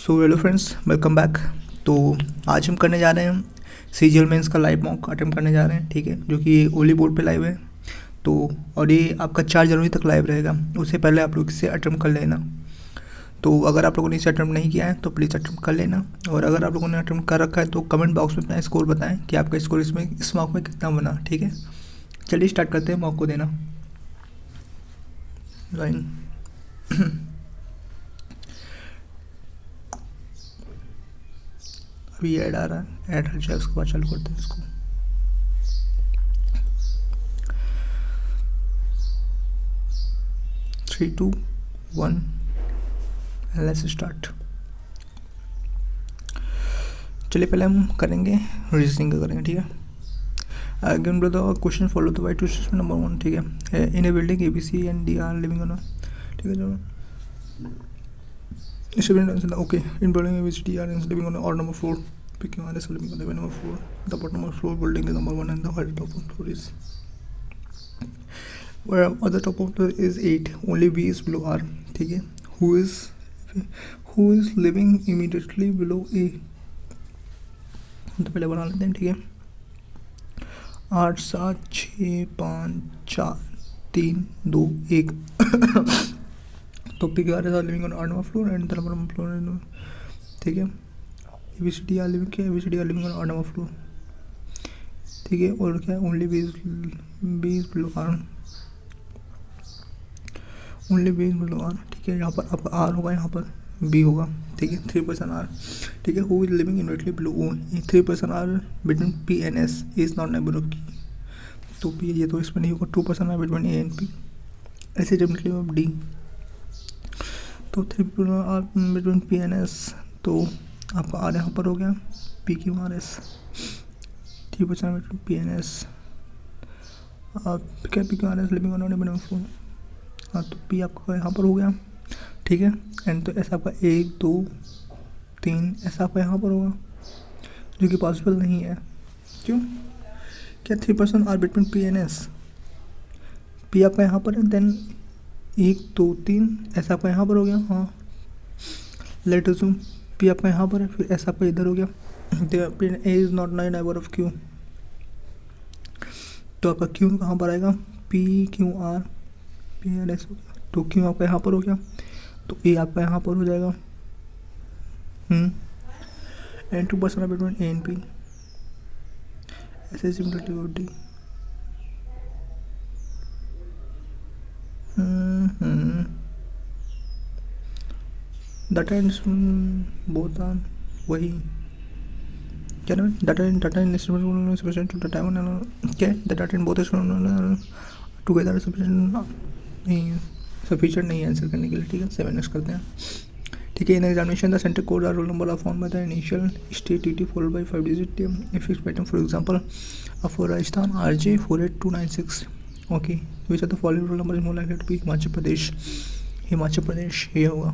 So hello friends, welcome back. तो आज हम करने जा रहे हैं सीजीएल मेंस का लाइव मॉक अटेम्प्ट करने जा रहे हैं, ठीक है, जो कि ओली बोर्ड पे लाइव है। तो और ये आपका 4 जनवरी तक लाइव रहेगा। उससे पहले आप लोग इसे अटेम्प्ट कर लेना। तो अगर आप लोगों ने इसे अटेम्प्ट नहीं किया है तो प्लीज़ अटेम्प्ट कर लेना, और अगर आप लोगों ने अटेम्प्ट कर रखा है तो कमेंट बॉक्स में अपना स्कोर बताएं कि आपका स्कोर इस मॉक में कितना बना, ठीक है। चलिए स्टार्ट करते हैं मॉक को देना। लाइन अभी ऐड आ रहा है, ऐड हट जाए उसके बाद चालू करते हैं इसको। Three two one, let's start. चलिए पहले हम करेंगे रीजनिंग का करेंगे, ठीक है। Given below the question follow the white statement number 1, ठीक है। In a building ABC and D are living on, ठीक है। चलो okay, in building ABC D are living on odd number 4, picking R is living on the number 4. The bottom number 4 building is number 1 and the height top of floor is where other top of floor is 8. Only B is below R, ठीक है। Who is living immediately below A? तो पहले बना लेते हैं, ठीक है। 8 7 6 5 4 3 2 1 तो पिक R is living on 8 number floor and the number floor, ठीक है। ABCD आर लिविंग क्या, ABCD are living on 8 number floor, ठीक है। और क्या, only B is below R, only B is below R, ठीक है। यहाँ पर अब आर होगा, यहाँ पर बी होगा, ठीक है। 3% आर, ठीक है। Who is living immediately below O, 3% are between P and S is not neighbour of की, तो P ये तो इसमें नहीं होगा। 2% are between A and P, ऐसे डेफिनेटली ऑफ D। तो 3 are between P and S, तो आपका आर यहाँ पर हो गया, PQRS। 3% between P and S, क्या PQRS लिविंग ऑन नंबर 4, हाँ, तो P आपका यहाँ पर हो गया, ठीक है। एंड तो ऐसा आपका 1 2 3 ऐसा आपका यहाँ पर होगा, जो कि पॉसिबल नहीं है। क्यों? क्या 3% are between P and S, P आपका यहाँ पर है, देन 1 2 3 ऐसा आपका यहाँ पर हो गया, हाँ। लेट अज्यूम P आपका यहाँ पर है, फिर ऐसा आपका इधर हो गया। A is not neighbour of Q, तो आपका Q कहाँ पर आएगा, PQR P एंड S हो गया, तो Q आपका यहाँ पर हो गया, तो A आपका यहाँ पर हो जाएगा। And 2% between A and P, ऐसे similarity of D। Data and both are वही, क्या नाम है, data and instrument sufficient to data one, क्या है, the data and both together sufficient नहीं है आंसर करने के लिए, ठीक है। 7 नेक्स्ट करते हैं, ठीक है। In examination the centre code or roll number are found by the initial state TT followed by 5 digit fix pattern, for example for Rajasthan RJ 48296, okay. Which are the following roll number is more likely to be Himachal Pradesh, ये होगा।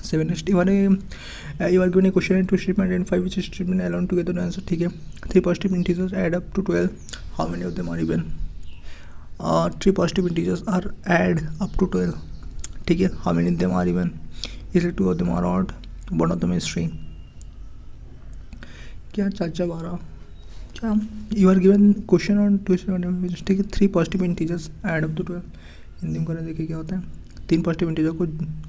7 next, you are given a question in 2 statement and 5 which statement alone together answer, ठीक है। 3 positive integers add up to 12, how many of them are even. 3 positive integers are add up to 12, ठीक है। How many of them are even, इसलिए 2 of them are odd, 1 of them is 3। क्या 4 12, क्या you are given question on 2 statement, ठीक है। 3 positive integers add up to 12, Hindi में करें, देखिए क्या होता है। 3 पॉजिटिव इंटीजर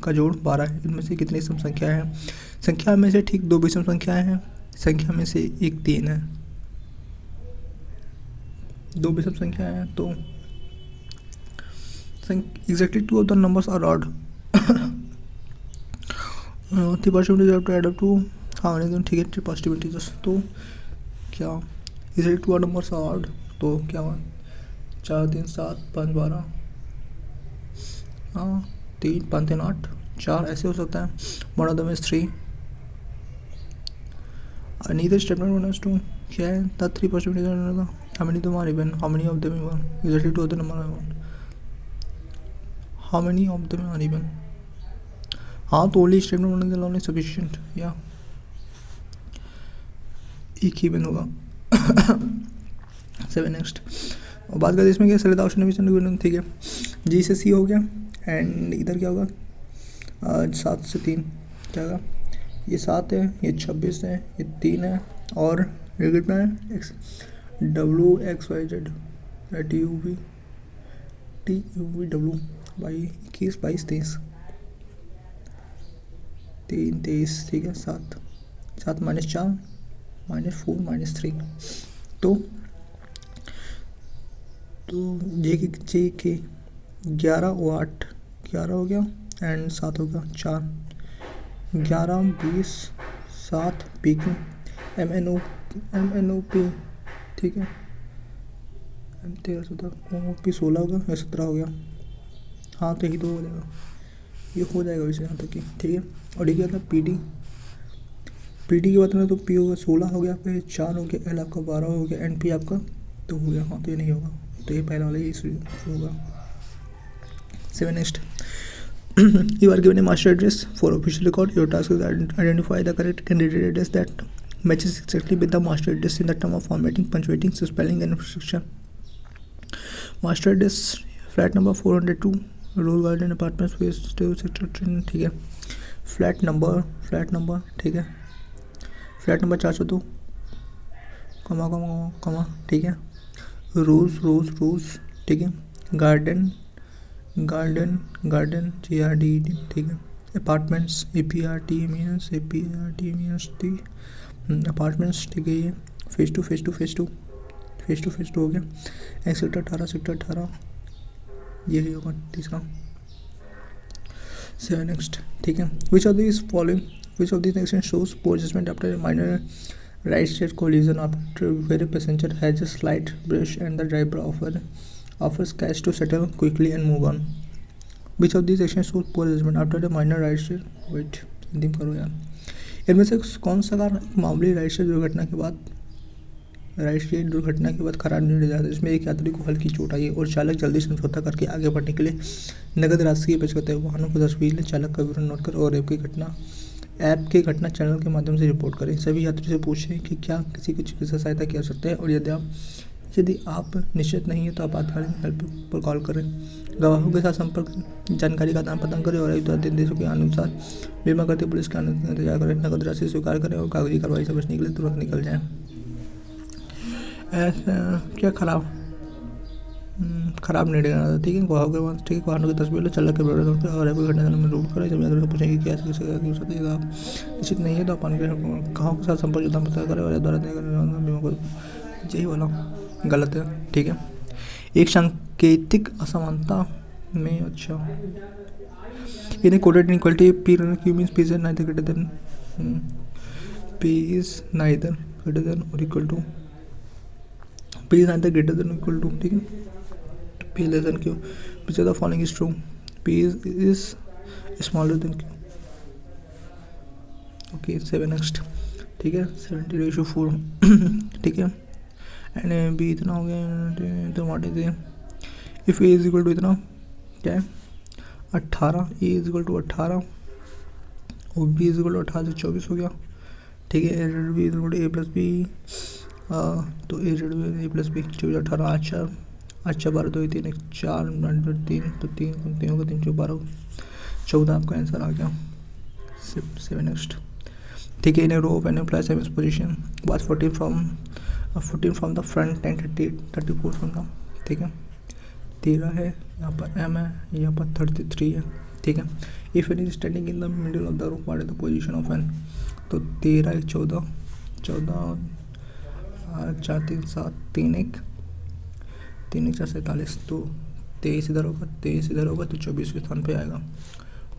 का जोड़ 12 है। इनमें से कितनी सम संख्याएँ हैं, संख्या में से ठीक 2 विषम संख्याएँ हैं, संख्या में से एक 3 है, 2 विषम संख्याएँ हैं, तो exactly 2 of the numbers are odd. 3 positive integer to add up to how many, ठीक है। 3 पॉजिटिव इंटीजर्स, तो क्या एग्जैक्टली 2 नंबर्स आर ऑड, तो क्या हुआ, 4 3 7 5 12, हाँ, 3 5 3 8 4 ऐसे हो सकता है। 1 of them is 3, neither statement 1 2, क्या है, the 3 positive integer, how many them are even, how many of them even, exactly 2 of the number are even, how many of them are even, हाँ, तो only statement 1 is only sufficient, या एक ही even होगा। 7 next, और बात करते इसमें क्या, सलिता ऑप्शन, ठीक है। G से C हो गया, एंड इधर क्या होगा, 7 से 3, क्या होगा, ये 7 है, ये 26 है, ये 3 है, और ये कितना है, WXYZ TUV बाई 21 22 23 3 23, ठीक है। 7 7 -4 -4 -3, तो जे के 11 और 8 11 हो गया एंड 7 हो गया 4 11 20 7 PQ MNOP, ठीक है। 13 17 OP 16 होगा या 17 हो गया, हाँ तो यही तो हो जाएगा, ये हो जाएगा वैसे यहाँ तक कि, ठीक है। और ये क्या था PD की बात करें तो P होगा 16 हो गया, फिर 4 हो गया, L आपका 12 हो गया, NP आपका 2 हो गया, हाँ तो ये नहीं होगा, तो ये पहला वाला ये होगा। 7 next you are given a master address for official record. Your task is to identify the correct candidate address that matches exactly with the master address in the term of formatting, punctuating, spelling and instruction. Master address flat number 402 Rose Garden Apartments phase 2 sector 10, ठीक है। Flat number ठीक है, flat number 402 कमा ठीक है। रोज ठीक है। Garden GRDED, ठीक है। अपार्टमेंट्स APRTMENS अपार्टमेंट्स, ठीक है। ये फेज टू हो गया। सेक्टर 18 यही होगा तीसरा। 7 नेक्स्ट, ठीक है। Which of this action shows poor judgement after minor right side collision after where a passenger has a slight brush and the driver offers cash to settle quickly and move on. Which of these actions shows poor judgment after a minor right side wait Hindi में करो यार। इनमें से कौन सा कारण मामूली right side दुर्घटना के बाद खराब निर्णय जाता है, जिसमें एक यात्री को हल्की चोट आई और चालक जल्दी समझौता करके आगे बढ़ने के लिए नगद राशि की बचत करते हैं। वाहनों को तस्वीर ले, चालक का विवरण नोट कर और ऐप के घटना चैनल के माध्यम से रिपोर्ट करें। सभी यात्री से पूछें कि क्या किसी को चिकित्सा सहायता की आवश्यकता है, और यदि आप निश्चित नहीं है तो आपातकालीन हेल्प पर कॉल करें। गवाहों के साथ संपर्क जानकारी का आदान प्रदान करें और एक निर्देशों के अनुसार बीमा करते पुलिस का इंतजार करें। नगद राशि स्वीकार करें और कागजी कार्रवाई से बचने के लिए तुरंत निकल जाएं। क्या खराब निर्णय लेना था, ठीक है। गवाहों के बाद, ठीक है। वाहनों की तस्वीर लो, चालक के विवरण और ऐप घटना में रिपोर्ट करें। जब यात्री पूछेंगे कि क्या आप निश्चित नहीं है तो आप गवाहों के साथ संपर्क आदान प्रदान करें और द्वारा बीमा को यही वाला गलत है, ठीक है। एक सांकेतिक असमानता में, अच्छा, in coded inequality P means P is neither greater than or equal to P is neither greater than equal to, ठीक है। P less than Q, which of the following is true? P is smaller than Q. Okay, 7 next, ठीक है। 70:4, ठीक है। And B इतना हो गया तो what is if A is equal to इतना क्या है 18, A इज इक्वल टू 18 और B इज इक्वल टू 18 से 24 हो गया, ठीक है। B is equal to A plus B, तो A प्लस B 24 18 अच्छा 12 2 3 1 4 3 तो 3 होगा 3 12 14 आपका आंसर आ गया। 7 नेक्स्ट, ठीक है। In row when employ same position was 14 from the front and 34 from the, ठीक है। 13 है, यहाँ पर M है, यहाँ पर 33 है, ठीक है। If N is standing in the middle of the room what is the position of N, तो 13 14 4 3 7 3 1 4 47, तो 23 इधर होगा तो 24 के स्थान पे आएगा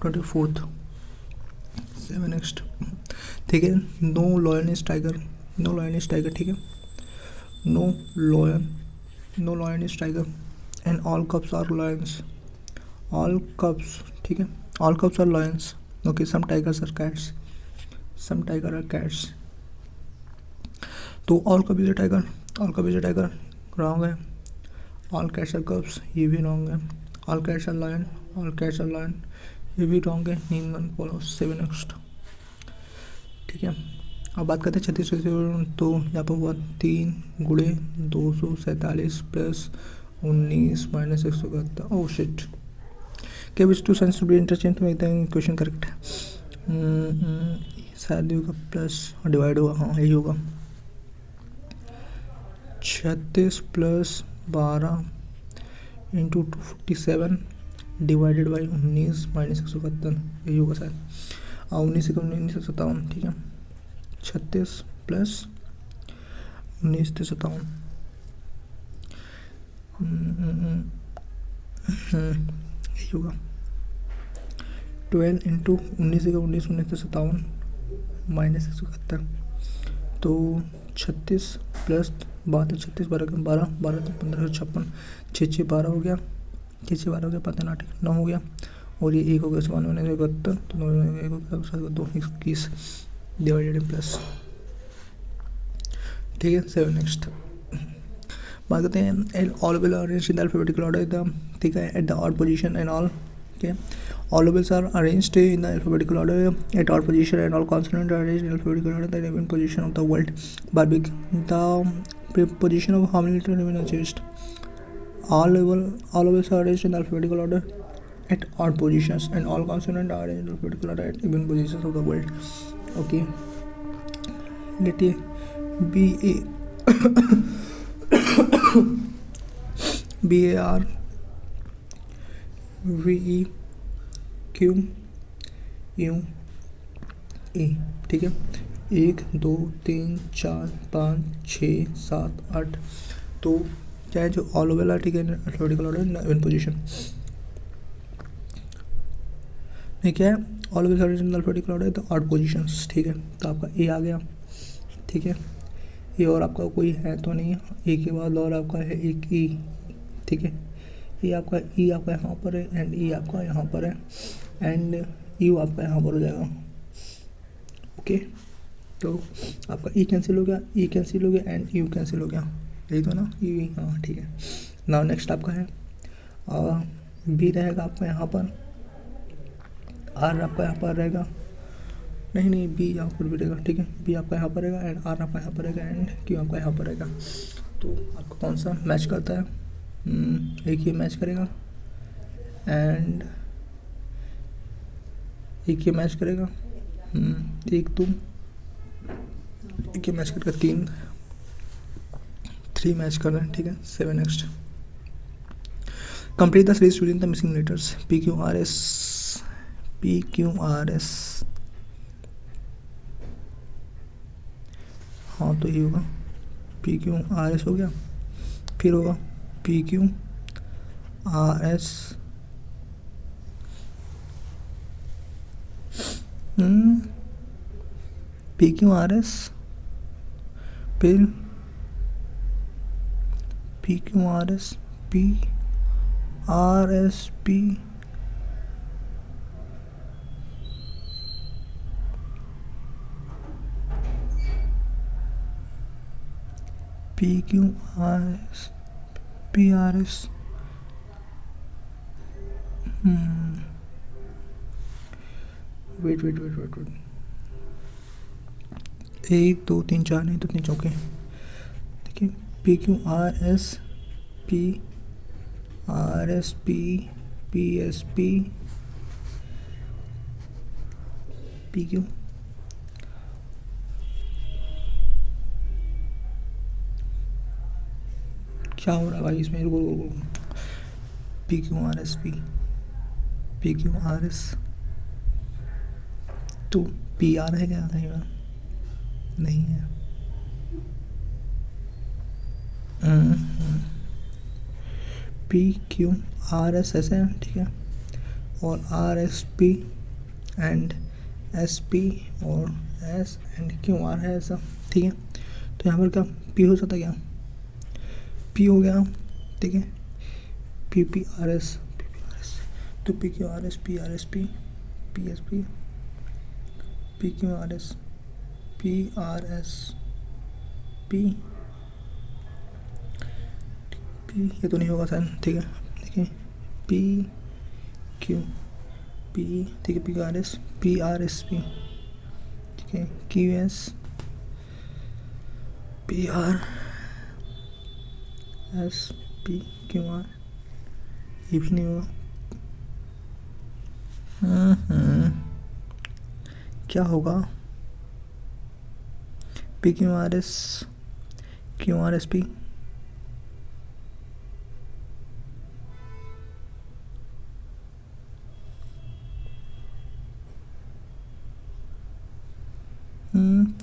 24th। 7 नेक्स्ट, ठीक है। नो लॉयन इज टाइगर, ठीक है। No lion is tiger and all cups are lions, ठीक है। All cups are lions, okay. Some tiger are cats, तो all cup is a tiger wrong है। ऑल कैट्स आर कप्स, ये भी wrong है। All cats are lion, ये भी wrong है। नींद फॉलो। 7 नेक्स्ट, ठीक है। अब बात करते हैं 36, तो यहाँ पर हुआ 3 गुणे 247 प्लस 19 माइनस 171। ओह शिट, क्या which two signs to be interchange, तो एकदम क्वेश्चन करेक्ट है। शायद होगा प्लस डिवाइड होगा, हाँ यही होगा। 36 + 12 इंटू 257 डिवाइडेड बाई 19 - 171, यही होगा शायद। 19 से 1957, ठीक है। 36 + 19 से 57, यही होगा। 12 इंटू 19 से 19 19 से 57 माइनस 171, तो 36 प्लस 12 36 12 के 12 12 तो 1556, 6 6 12 हो गया, 6 6 12 हो गया, 5 8 9 हो गया, और ये 1 हो गया 92 71, तो 9 1 हो गया 2 21 डिवाइडेड प्लस, ठीक है। 7 नेक्स्ट बात करते हैं all will arrange in the alphabetical order, ठीक है, at the odd position and all, ठीक है। All vowels are arranged in the alphabetical order at odd position and all consonants are arranged in alphabetical order the even position of the word Barbik. The position of how many letters remain unchanged. All vowels are arranged in the alphabetical order at odd positions and all consonants are arranged in alphabetical order at even positions of the word. Okay. Let B A B A R V E Q U E, ठीक है। 1 2 3 4 5 6 7 8, तो क्या है जो all Oval है, ठीक है, alphabetical order in position नहीं, क्या है ऑल ओवल अल्फाबेटिकल ऑर्डर तो ऑड पोजीशंस, ठीक है। तो आपका ए आ गया, ठीक है। ए और आपका कोई है तो नहीं है, ए के बाद और आपका है एक ई, ठीक है। ई आपका यहाँ पर है एंड ई आपका यहाँ पर है एंड यू आपका यहाँ पर हो जाएगा, ओके। तो आपका ई कैंसिल हो गया, ई कैंसिल हो गया एंड यू कैंसिल हो गया, यही तो ना, यू, हाँ ठीक है। नाउ नेक्स्ट आपका है बी रहेगा आपका यहाँ पर, आर आपका यहाँ पर रहेगा, नहीं बी यहाँ पर भी रहेगा, ठीक है। बी आपका यहाँ पर रहेगा एंड आर आपका यहाँ पर रहेगा एंड क्यू आपका यहाँ पर रहेगा। तो आपको कौन सा मैच करता है, एक ये मैच करेगा एंड एक ये मैच करेगा, एक ये मैच करके 3 मैच कर रहे हैं, ठीक है। 7 next complete the series using the missing letters P Q R S, हाँ तो ये होगा P Q R S हो गया, फिर होगा P Q R S P Q R S, फिर P Q R S P R S P P Q R S P R S, wait 1 2 3 4 नहीं तो 3 चौके, देखिए P Q R S P R S P P S P P Q, क्या हो रहा है भाई इसमें, रुको P Q R S P Q R S, तो P R है क्या कहीं पर, नहीं है, P Q R S ऐसे है, ठीक है, और R S P and S P और S एंड Q R है ऐसा, ठीक है। तो यहाँ पर क्या P हो सकता, क्या P हो गया, ठीक है। P P R S तो P Q R S P R S P P S P P Q R S P R S P P, ये तो नहीं होगा सर, ठीक है। देखिए P Q P, ठीक है, P R S P R S P, ठीक है, Q S P R S P Q R, ये भी नहीं होगा, क्या होगा, P Q R S, Q R S P,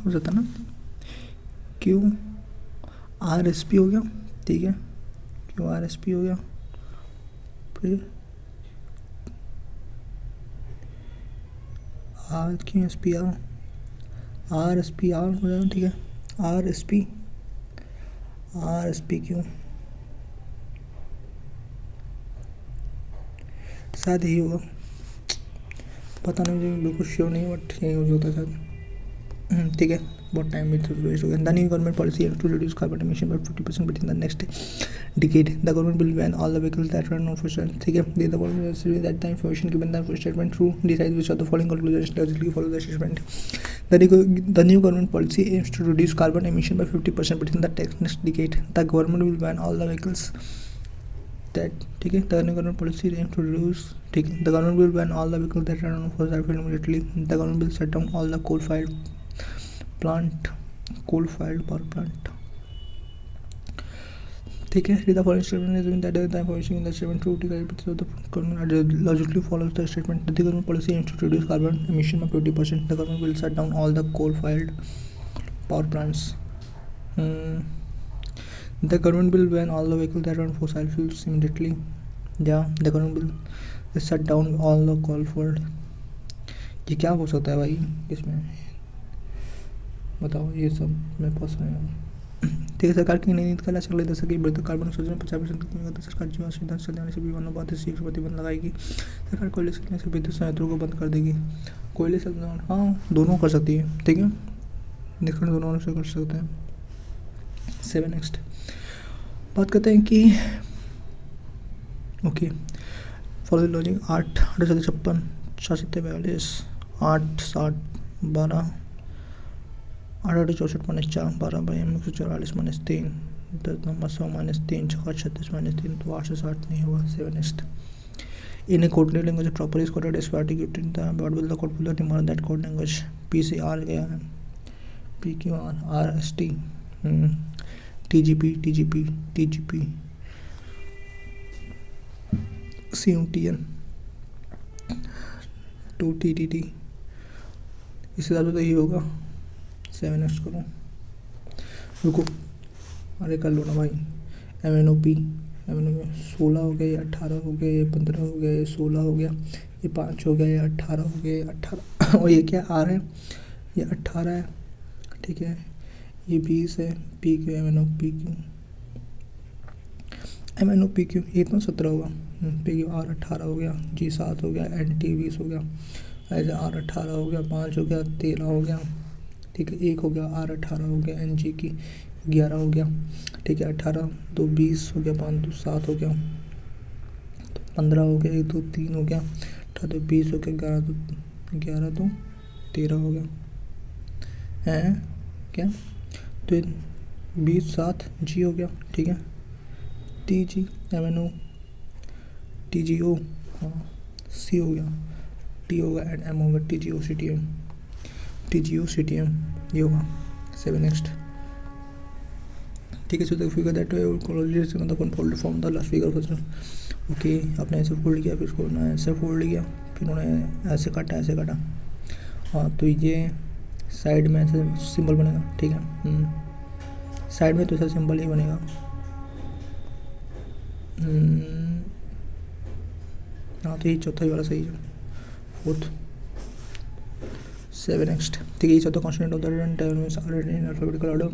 हो जाता ना, क्यू आर एस पी हो गया, ठीक है, क्यू आर एस पी हो गया, फिर R Q S P R S P R हो जाएगा, ठीक है, आर एस पी क्यू, शायद यही होगा, पता नहीं, मुझे बिल्कुल श्योर नहीं है, बट यही होता है शायद, ठीक है। बहुत टाइम भी वेस्ट हो गया। The new government policy to reduce carbon emission by 50% between the next decade. The government will ban all the vehicles that run on fossil. ठीक है, the government will that the information given the statement true decide which of the following conclusions logically follow the statement. The new government policy aims to reduce carbon emission by 50% within the next decade. The government will ban all the vehicles that, ठीक है, the new government policy aims to reduce, ठीक है, the government will ban all the vehicles that run on fossil fuel immediately. The government will shut down all the coal-fired power plant. ठीक है, read the following statement assuming that the information in the statement true decide of the government logically follows the statement. The government policy aims to reduce carbon emission by 20%. The government will shut down all the coal-fired power plants. The government will ban all the vehicles that run fossil fuels immediately. Yeah, the government will shut down all the coal-fired. ये क्या हो सकता है भाई इसमें, बताओ, ये सब मैं फंस रहा हूँ। ठीक है, सरकार की नई नीति का लक्ष्य अगले दशक की बढ़ते कार्बन उत्सर्जन 50% कमी करते सरकार जीवन सिद्धांत चलने वाले सभी वाहनों पर शीघ्र प्रतिबंध लगाएगी। सरकार कोयले से विद्युत संयंत्रों को बंद कर देगी। कोयले से, हाँ, दोनों कर सकती है, ठीक है, निष्कर्षण दोनों से कर सकते हैं। 7 नेक्स्ट बात करते हैं कि okay follow logic 8 56 4 8 60 12 8 64 -4 12 by 144 -3 10 number 100 -3 6 36 -3 तो 8 से 60 नहीं हुआ। 7 next in a code language proper is coded as party gifting the bod will the code will demand that code language P से आर गया है, P Q R S T, T G P C U T N 2 T T T, इस हिसाब से तो यही होगा। 7 next करो, रुको, अरे कर लो ना भाई। एम एन ओ पी 16 हो गया, ये 18 हो गया, ये 15 हो गया, ये 16 हो गया, ये 5 हो गया, ये 18 हो गया, ये 18 और ये क्या आर है, ये 18 है, ठीक है, ये 20 है, P Q M N O P Q ये इतना 17 होगा, पी क्यू आर 18 हो गया, जी 7 हो गया, एन टी 20 हो गया, ऐसे आर 18 हो गया, 5 हो गया, 13 हो गया, ठीक है, 1 हो गया, आर 18 हो गया, एन जी की 11 हो गया, ठीक है, 18 2 20 हो गया, 5 2 7 हो गया, 15 हो गया, 1 2 3 हो गया, 18 2 20 हो गया, 11 2 13 हो गया, हैं क्या, तो 20 7 जी हो गया, ठीक है, T G M N O T G O, हाँ, सी हो गया, टी होगा, एंड एम होगा, T G O C T M ये होगा। 7 नेक्स्ट, ठीक है, so the figure that correlates with the fold form the last figure first. Okay, आपने ऐसे फोल्ड किया, फिर इसको ऐसे फोल्ड किया, फिर उन्होंने ऐसे काटा, हाँ, तो ये साइड में ऐसे सिंबल बनेगा, ठीक है, साइड में तो ऐसा सिंबल ही बनेगा, हाँ, तो ये चौथा ही वाला सही है, 4th। 7 नेक्स्ट, ठीक है, ये चौथा consonant of the terms are written in alphabetical order.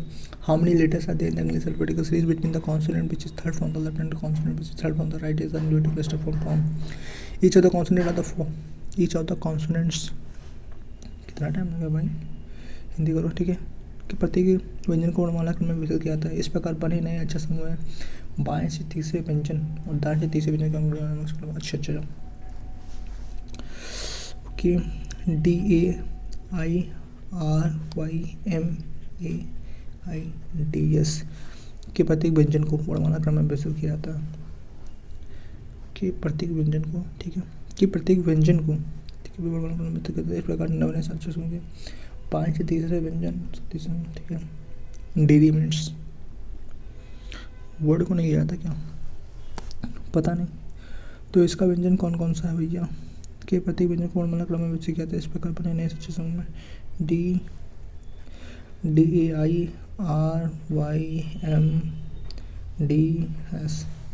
How many letters are there in the English alphabetical series between the consonant which is third from the left and the consonant which is third from the right is the inverted cluster form. Each of the consonant are the four. Each of the consonants, कितना time लगा भाई, हिंदी करो, ठीक है, कि प्रत्येक व्यंजन को वर्णमाला क्रम में विकसित किया जाता है। इस प्रकार बने नए अच्छा समूह है बाएं से तीसरे व्यंजन और दाएं से तीसरे व्यंजन का अच्छा। Okay, D A I R Y M A I D S के प्रत्येक व्यंजन को वर्णमाला क्रम में विकसित किया जाता है। कि प्रत्येक व्यंजन को, ठीक है, कि प्रत्येक व्यंजन को, ठीक के भी वर्णमाला में करते हैं। इस प्रकार 9 साक्षर होंगे। 5 से तीसरे व्यंजन, ठीक है। डेरी मिनट्स वर्ड को नहीं गिरा था क्या, पता नहीं। तो इसका व्यंजन कौन कौन सा है भैया, के प्रत्येक व्यंजन को वर्णमाला क्रम में विकसित किया था। इस प्रकार बने नए सच्चे समूह में डी DAI RYMDS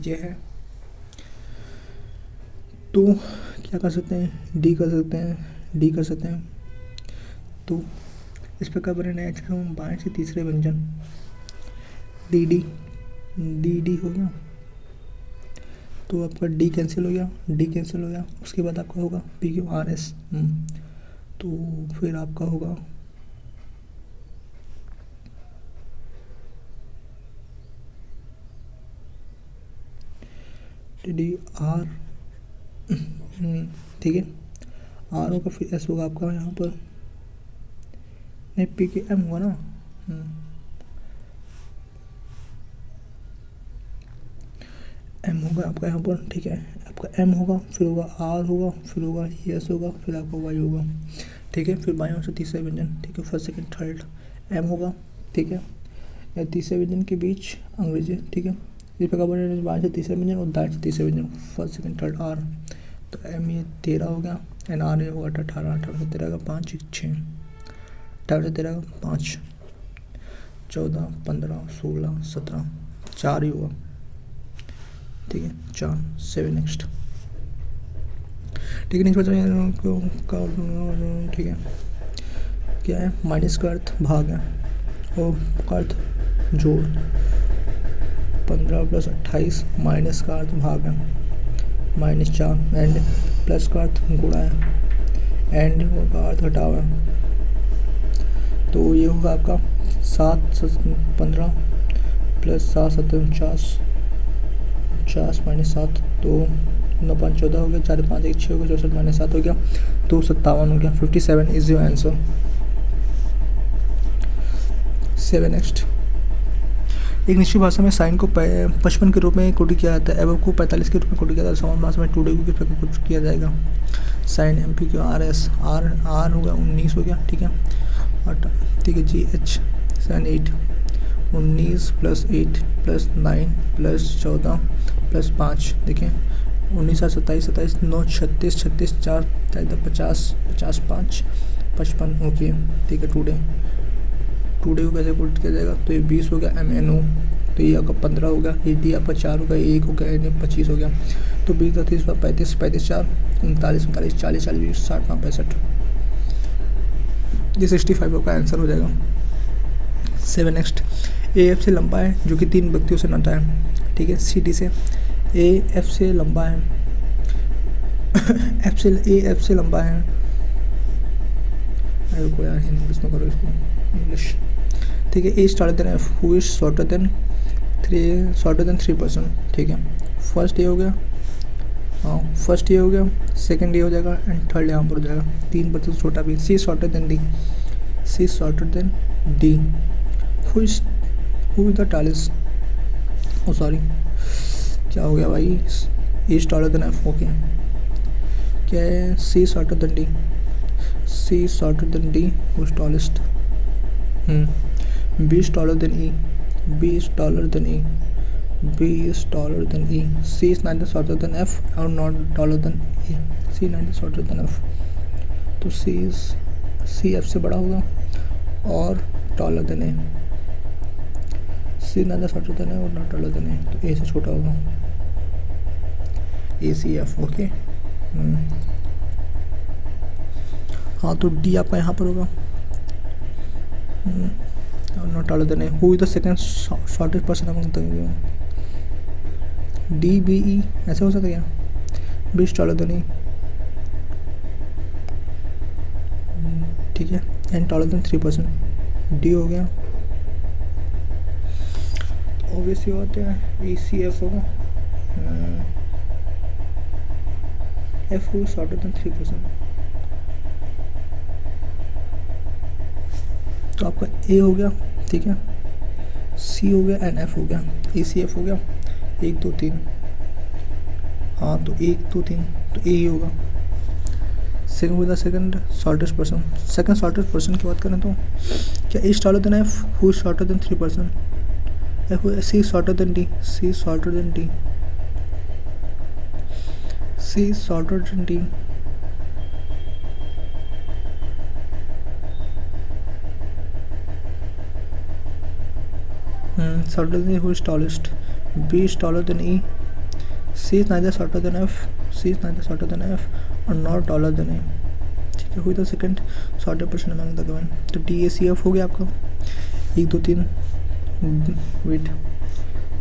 ये है। तो क्या कर सकते हैं, डी कर सकते हैं, डी कर सकते हैं। तो इस प्रकार बने नए अक्षर समूह 22 से तीसरे व्यंजन डी हो गया। तो आपका डी कैंसिल हो गया, डी कैंसिल हो गया। उसके बाद आपका होगा PQRS। तो फिर आपका होगा DR, ठीक है। R होगा, फिर S होगा आपका यहाँ पर, नहीं PQM होगा ना, M होगा आपका यहाँ पर, ठीक है। आपका M होगा, फिर होगा R होगा, फिर होगा S होगा, फिर आपका Y होगा, ठीक है। फिर बाएं ओर से तीसरे व्यंजन, ठीक है। फर्स्ट सेकंड थर्ड M होगा, ठीक है। या तीसरे व्यंजन के बीच अंग्रेजी, ठीक है। इस प्रकार बने बाएं से तीसरे व्यंजन और दाएं से तीसरे व्यंजन, फर्स्ट सेकंड थर्ड R। तो M ये 13 हो गया, एंड R ये होगा 18, 18 से 13 का 5, 6, 18 से 13 का 5, 14, 15, 16, 17, 4 ही होगा, ठीक है। 4, 7 नेक्स्ट, ठीक है। नेक्स्ट बचा ठीक है, क्या है, माइनस का अर्थ भाग है और का अर्थ जोड़। 15 + 28 माइनस का अर्थ भाग है, -4, एंड प्लस का अर्थ गुणा है, एंड का अर्थ घटाव है। तो ये होगा आपका 7 + 15 + 7 = 49, 50 - 7, तो 9 × 5 = 14 हो गया, 4 × 5 = 6 हो गया, 64 - 7 हो गया, तो 57 हो गया। 57 इज योर आंसर। 7 नेक्स्ट, एक निश्चित भाषा में साइन को 55 के रूप में कोडित किया जाता है, एवं को 45 के रूप में कोडित किया जाता है। समान भाषा में टुडे को किस प्रकार कोडित किया जाएगा। साइन MPQRS, R होगा 19 हो गया, ठीक है। और ठीक है, GH साइन 8, 19 + 8 + 9 + 14 + 5, देखिए 19 × 7 = 27, 9 × 36, 36 × 4 = 50, 50 × 5 = 55, ओके, ठीक है। टुडे को कैसे कोडित किया जाएगा, तो ये 20 हो गया, MNO, तो ये आपका 15 हो गया, ये D आपका 4 हो गया, 1 हो गया, NA 25 हो गया। तो 20 × 30 = 35, 35 × 4 = 39, 39 40 40 20 60 × 65, ये 65 आपका आंसर हो जाएगा। 7 नेक्स्ट, AF से लंबा है जो कि 3 व्यक्तियों से नटा है, ठीक है। CD से AF से लंबा है AF से लंबा है, रुको यार इंग्लिश में करो इसको, इंग्लिश, ठीक है। A > F, who is shorter than 3%, ठीक है। फर्स्ट ये हो गया, हाँ फर्स्ट ये हो गया, सेकंड ये हो जाएगा, एंड थर्ड यहाँ पर हो जाएगा। 3% छोटा भी। C > D, C > D, who is the tallest, oh sorry क्या हो गया भाई, A > F, ओके। क्या है, C > D, C > D, who is tallest, B is taller than E, B is taller than E, B is taller than E, C is neither shorter than F or not taller than E, C neither shorter than F, तो C F से बड़ा होगा और taller than A, C neither shorter than A और not taller than A, तो A से छोटा होगा, A C F, ओके। हाँ तो D आपका यहाँ पर होगा, not taller than A. Who is the second shortest person among the D, B, E, ऐसे हो सकता है क्या, B is taller than E, ठीक है, and taller than 3%, D हो गया। ऑब्वियसली होता है ACF होगा, F who is shorter than 3%, तो आपका A हो गया, ठीक है। C हो गया एंड F हो गया, ACF हो गया, 1 2 3, हाँ तो 1 2 3 तो A ही होगा। Second with the second shortest person, second shortest person की बात करें तो क्या E shorter than F, who is shorter than 3 person, F C shorter than D, C shorter than D, C shorter than D, shorter than E, who is tallest, B is taller than E, C is neither shorter than F, C is neither shorter than F और not taller than A, ठीक है। हुई तो second shorter person among the given, तो D A C F हो गया आपका 1 2 3 wait,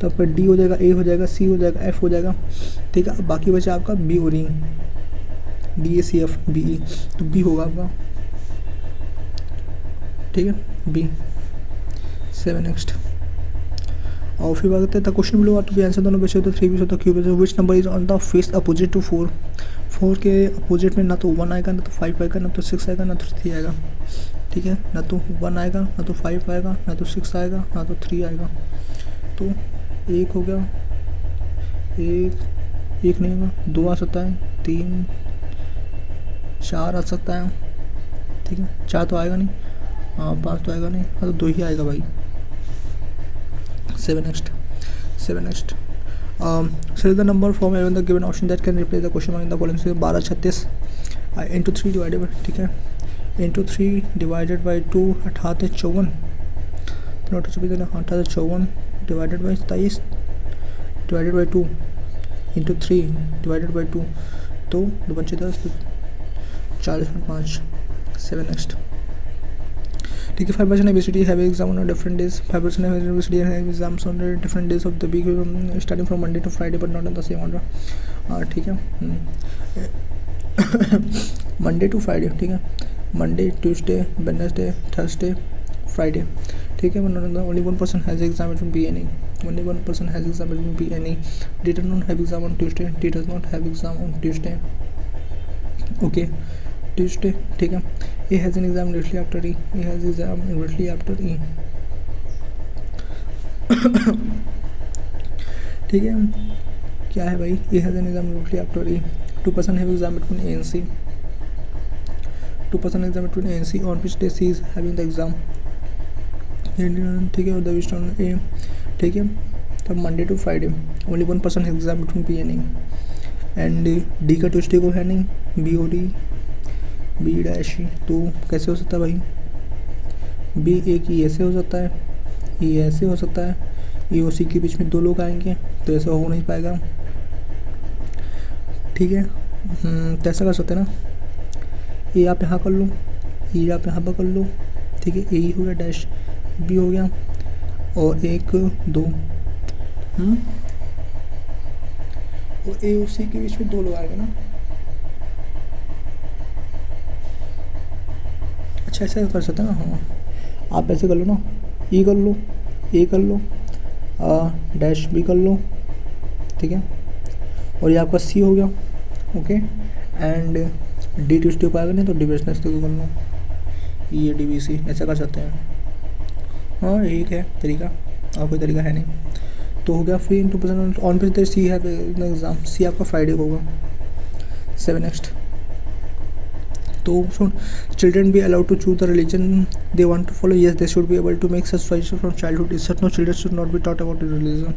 तो आपका डी हो जाएगा, ए हो जाएगा, सी हो जाएगा, एफ हो जाएगा, ठीक है। अब बाकी बचा आपका बी और E, D A C F B E, तो बी होगा आपका, ठीक है, बी। 7 नेक्स्ट और फिर बात करते हैं the question below are to be answer, दोनों बचे तो 3 भी तो क्यूब है, which number is on the face opposite to 4, 4 के अपोजिट में ना तो 1 आएगा, ना तो 5 आएगा, ना तो 6 आएगा, ना तो 3 आएगा, ठीक है। ना तो 1 आएगा, ना तो 5 आएगा, ना तो 6 आएगा, ना तो 3 आएगा, तो 1 हो गया, 1 नहीं होगा, 2 आ सकता है, 3 4 आ सकता है, ठीक है। 4 तो आएगा नहीं, 5 तो आएगा नहीं, हाँ तो 2 ही आएगा भाई। 7 next, 7 next select the number from even the given option that can replace the question mark in the column, से 12 36 into 3 डिवाइडेड बाई, ठीक है, into 3 डिवाइडेड बाई 2 18 54, तो नोट चुकी देना 18 54 divided by 27 divided by 2 into 3 divided by 2, तो 2 बचे 10, 40.5। 7 next, ठीक है। 5% ABCD have exam on different days, 5% have ABCD have exams on different days of the week, starting from Monday to Friday but not in the same order, ठीक है। Monday to Friday, ठीक है, Monday Tuesday Wednesday Thursday Friday, ठीक है। Only 1% has exam between B and E, only 1% has exam between B and E, D does not have exam on Tuesday, D does not have exam on Tuesday, okay, Tuesday, ठीक है। A has an exam immediately after E, A has exam immediately after E, ठीक है। क्या है भाई, A has an exam immediately after E, 2% have exam between A and C, 2% exam between A and C on which day C is having the exam, ठीक है, और the which on ए, ठीक है। तब Monday to Friday only 1% exam between B and E, and D का Tuesday को है नहीं, B O D B dash E, तो कैसे हो सकता है भाई, बी ए की ऐसे हो सकता है, ई ऐसे हो सकता है, ई ओ सी के बीच में 2 लोग आएंगे तो ऐसा हो नहीं पाएगा, ठीक है। तो ऐसा कर सकते हैं ना, ए आप यहाँ कर लो, ई आप यहाँ पर कर लो, ठीक है, ए ई हो गया डैश, बी हो गया, और 1 2, और ए ओ सी के बीच में 2 लोग आएंगे ना, अच्छा ऐसा कर सकते हैं ना, हाँ आप ऐसे कर लो ना, ई कर लो, ए कर लो, डैश बी कर लो, ठीक है, और ये आपका सी हो गया, ओके, एंड डी ट्यूसडे को आएगा नहीं तो डी वेडनेसडे को कर लो, ये डी बी सी, ऐसा कर सकते हैं, हाँ एक है तरीका, और कोई तरीका है नहीं, तो हो गया free in 2% on which there C है एग्जाम, सी आपका फ्राइडे को होगा। 7 नेक्स्ट, तो सुन, children be allowed to choose the religion they want to follow, yes they should be able to make such choices from childhood, is such no children should not be taught about religion,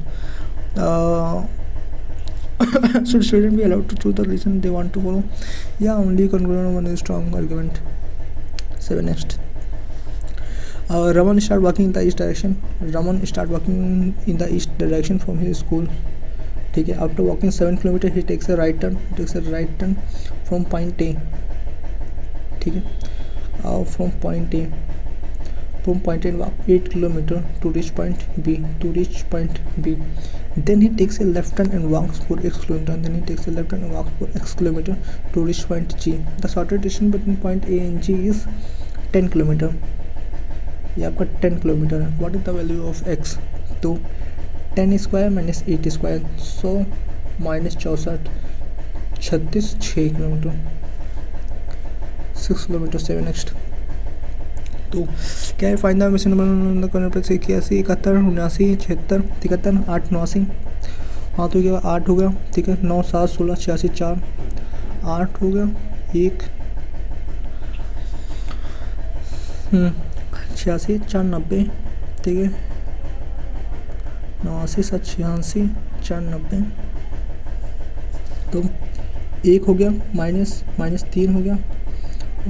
should children be allowed to choose the religion they want to follow, yeah only conclusion one is strong argument। 7 next, Raman start walking in the east direction, Raman start walking in the east direction from his school, ठीक है। after walking 7 kilometer he takes a right turn from point A, ठीक है, from point A walk 8 kilometer to reach point B, then he takes a left turn and walks for X kilometer, to reach point G, the shortest distance between point A and G is 10 kilometer, ये आपका 10 kilometre है, what is the value of X, तो 10 square minus 8 square 100 minus 64 36 6 kilometre 6 kilometre. 7 next, तो क्या है find the missing number करने पर 81 71 79 76 73 8 89, हाँ तो क्या 8 हो गया, ठीक है, 9 7 16 86 4 8 हो गया, 1 86 4 90, ठीक है, 89 7 86 4 90, तो 1 हो गया, माइनस 3 हो गया,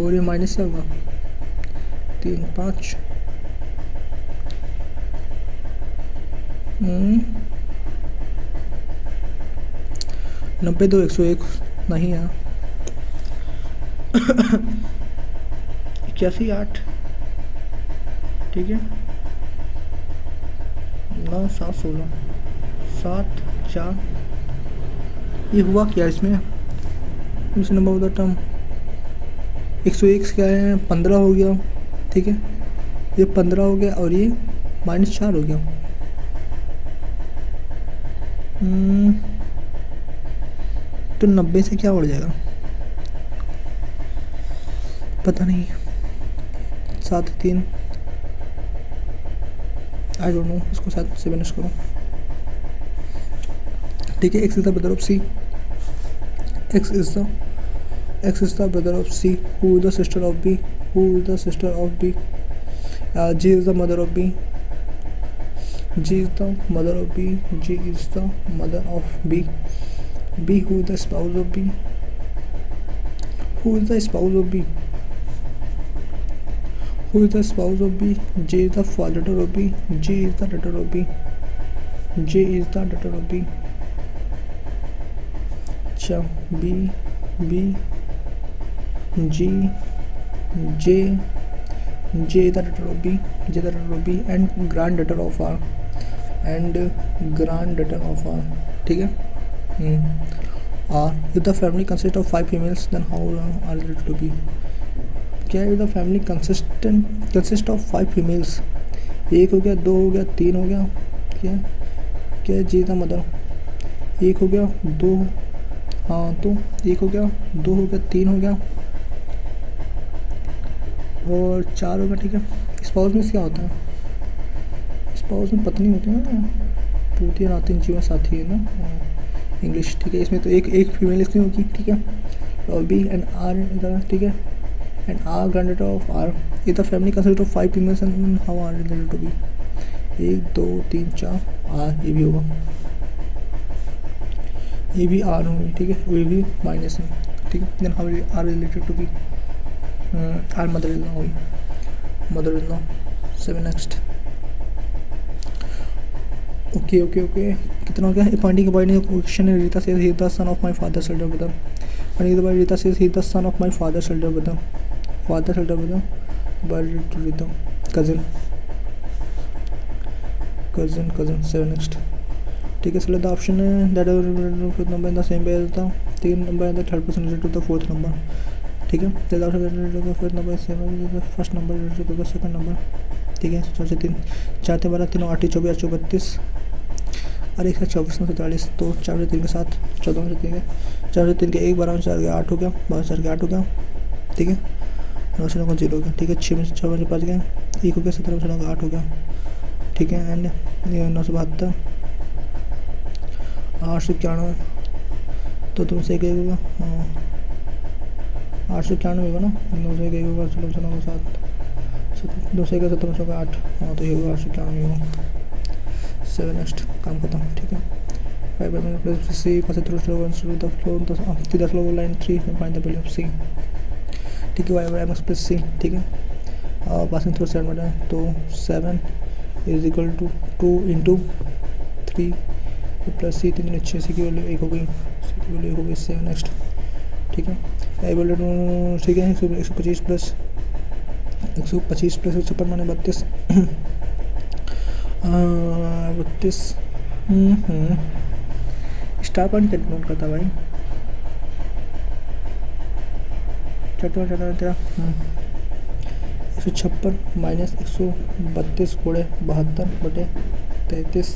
और ये माइनस क्या होगा 3 5, 90 2 101 नहीं है, 81 8, ठीक है, 9 7 16 7 4, ये हुआ क्या इसमें नंबर ऑफ द टर्म 101 क्या है 15 हो गया, ठीक है, ये 15 हो गया और ये -4 हो गया। तो 90 से क्या उड़ जाएगा पता नहीं, 7 3, आई डोंट नो, इसको 7 से मैनेज करो, ठीक है। X is the brother of C, X is the brother of C, who is the sister of B, who is the sister of B, G is the mother of B, G is the mother of B, G is the mother of B, B who is the spouse of B, who is the spouse of B, who is the spouse of B, J is the father of B, G is the daughter of B, J is the daughter of B, अच्छा B B G J J is the daughter of B, J the daughter of B and granddaughter of R, and granddaughter of R, ठीक है। R, if the family consists of 5 females then how are related to B, क्या है, if the family consist of 5 females, 1 हो गया 2 हो गया 3 हो गया, क्या है जी का मदर, 1 हो गया 2, हाँ तो 1 हो गया 2 हो गया 3 हो गया और 4 होगा, ठीक है। स्पाउस में क्या होता है, स्पाउस में पत्नी होती है ना, पूती नातिन जीवन साथी है ना इंग्लिश, ठीक है। इसमें तो एक फीमेल इसकी होगी, ठीक है, और बी एंड आर इधर, ठीक है, and R grand of R, ये the family consist of 5 females and how R related to B, 1 2 3 4 R, ये भी होगा, ये भी आर होगी, ठीक है, ये भी माइनस है, ठीक है। Then how R related to B, R mother in law होगी, mother in law. 7 next, okay okay okay, कितना हो गया, पॉइंटिंग पॉइंटिंग क्वेश्चन है, Rita says he the son of my father elder brother, pointing by Rita says he the son of my father elder brother, father elder brother by Rita cousin 7 next, ठीक है। select the option that fifth number in the same way as the third number and the third person related to the fourth number, ठीक है। select the option that related to the fifth number same as the first number related to the second number, ठीक है। 4 से 3 4 से 12 3 8 24 32 और 1 से 24 9 से 43, तो 4 से 3 के 7 14 से 3 के 4 से 3 के 1 12 4 के 8 हो गया, 12 4 के 8 हो गया, ठीक है। 9 से 9 का 0 हो गया, ठीक है। 6 में से 6 में से 5 गया 1 हो गया, 17 में से 9 का 8 हो गया, ठीक है। एंड 9 से 72 8 से 91, तो तुमसे एक होगा, हाँ 8 से 91 होगा ना, 9 से 1 होगा, 16 से 9 का 7 2 से 17 से 8, हाँ तो ये होगा 8 से 91 होगा। 7 नेक्स्ट, काम खत्म, ठीक है। 5 में plus C pass through the flow the flow line 3 find the value of C, ठीक है। Y by MX plus C, ठीक है, पासिंग थ्रू 7 में, तो 7 is equal to 2 into 3 plus C 3 6, C की वैल्यू 1 हो गई, सी की वैल्यू 1 हो गई। 7 नेक्स्ट, ठीक है। आई वैल्यू, ठीक है, 125 प्लस 156 माने 32 32 स्टार पॉइंट कैसे नोट करता भाई, चटवा तेरा 156 माइनस 132 कोड़े 72 बटे 33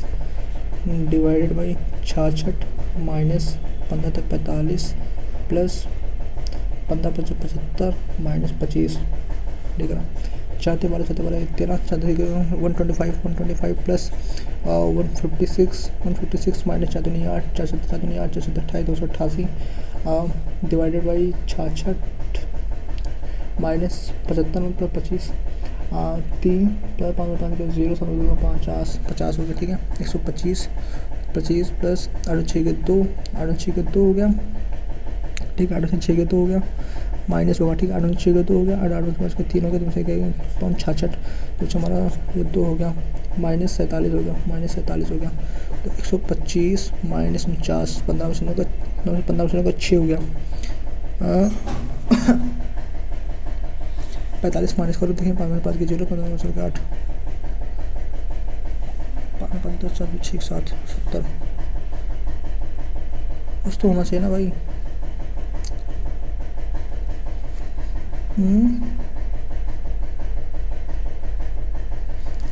डिवाइडेड बाई 66 माइनस 15 तक 45 प्लस 15 75 माइनस 25, ठीक है ना। 4 13 13 125 प्लस 156 माइनस 4 दूनी 8 4 दूनी 8 4 28 288 डिवाइडेड बाई 66 माइनस 75 प्लस 25 3 + 5 5 के 0 7 2 50 50 हो गया, ठीक है। 125 25 प्लस 8 6 के 2 8 6 के 2 हो गया, ठीक है। 8 6 के 2 हो गया, माइनस होगा, ठीक है। 8 6 के 2 हो गया, 8 5 के 3 हो गया, तुमसे क्या 66, तो हमारा ये 2 हो गया, माइनस 47 हो गया, माइनस 47 हो गया। तो 125 माइनस 49 15 का 15 का 6 हो गया। 45 माइनस करो, देखिए 5 के 0 15 के 8 5 10 4 6 7 70 कुछ तो होना चाहिए ना भाई।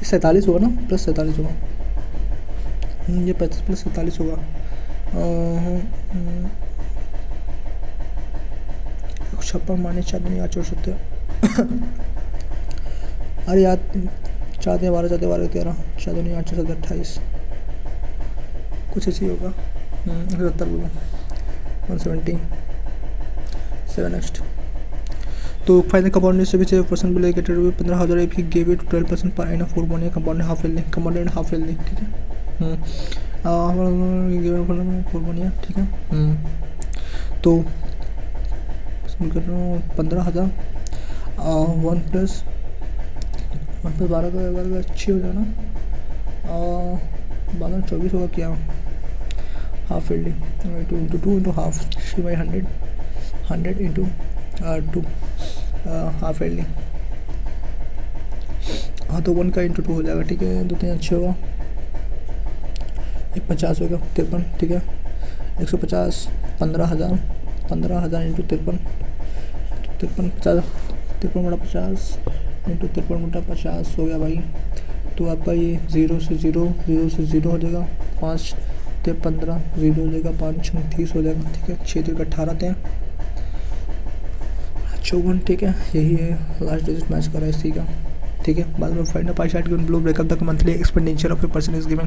47 होगा ना, प्लस 47 होगा, ये 35 प्लस 47 होगा। 56 माइनस 4 नहीं 8 70 अरे यार 4 12 4 12 13 4 नहीं 8 7 28 कुछ ऐसे ही होगा। 70 बोलो 170 7 नेक्स्ट। तो फाइनल कंपाउंड से भी person bill gated 15,000 if he give it 12% per annum 4 1 compound half healthy, compound half healthy, ठीक है। ठीक है। तो 15,000 1 प्लस 1 पे 12 का 6 हो जाना, 12 24 होगा क्या, half healthy 2 into half 3/100 100 into 2 half healthy. हाँ तो 1 का इंटू 2 हो जाएगा, ठीक है। 2 3 अच्छे होगा, ये 50 होगा 53, ठीक है। 150 15,000 इंटू 53 50 53 बटा 50 इंटू 53 बटा 50 हो गया भाई। तो आपका ये 0 से 0 हो जाएगा, 5 ते 15 0 हो जाएगा, 5 6 30 हो जाएगा, ठीक है। 6 3 18 थे 54, ठीक है। यही है लास्ट डिजिट मैच कर रहा है इसी का, ठीक है। बाद में find pie chart given below breakup the monthly expenditure of a person is given,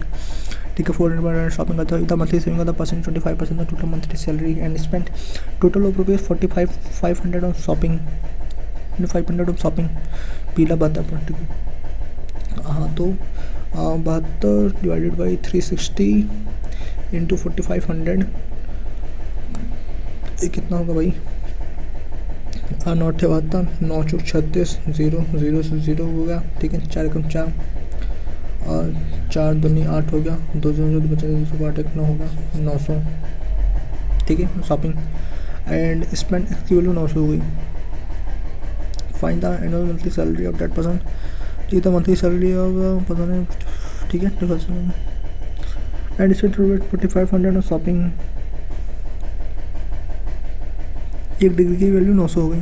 ठीक है। 400 शॉपिंग करता है, the monthly saving of the person 25% the total monthly salary and spend total of rupees 500 on shopping 500 of shopping पीला 72, ठीक है। हाँ तो 72 divided by 360 into 4500 ये कितना होगा भाई, 9 72 9 चौक 36 0 0 से 0 हो गया, ठीक है। 4 कम 4 और 4 दूनी 8 हो गया, 2 जो 2 8 9 होगा 900, ठीक है। शॉपिंग एंड स्पेंड इक्वल 900 हो गई। Find the annual monthly salary of that person, ठीक है। मंथली सैलरी ऑफ पता नहीं, ठीक है। And spend 4500 on shopping, 1 degree की वैल्यू 900 हो गई।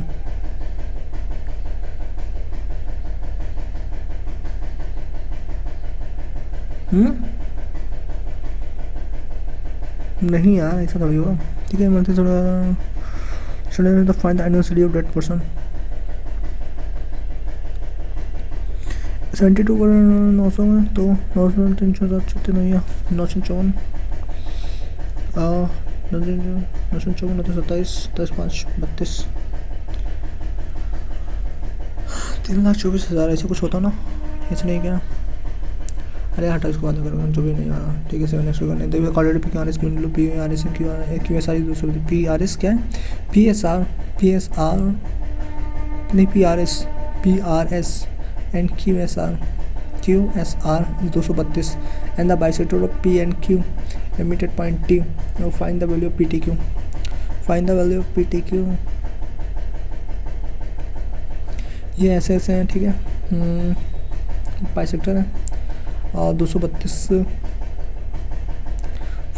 नहीं यार ऐसा थोड़ी होगा, ठीक है। मंथली थोड़ा find the annual salary of that person 72 पर 900 में, तो 900 307 नहीं है 954 954 927 10 5 32 3,24,000 ऐसे कुछ होता ना, ऐसे नहीं क्या। अरे हटा इसको बात करूँगा जो भी नहीं आ रहा, ठीक है। 7 नेक्स्ट करने देखिए already P R S P R S Q S R 200 P R S क्या है, पी एस आर नहीं P R S and Q S R 232 and the bisector of P and Q emitted point T. Now find the value of P T Q, find the value of P T Q. ये ऐसे ऐसे हैं, ठीक है। Bisector है और 232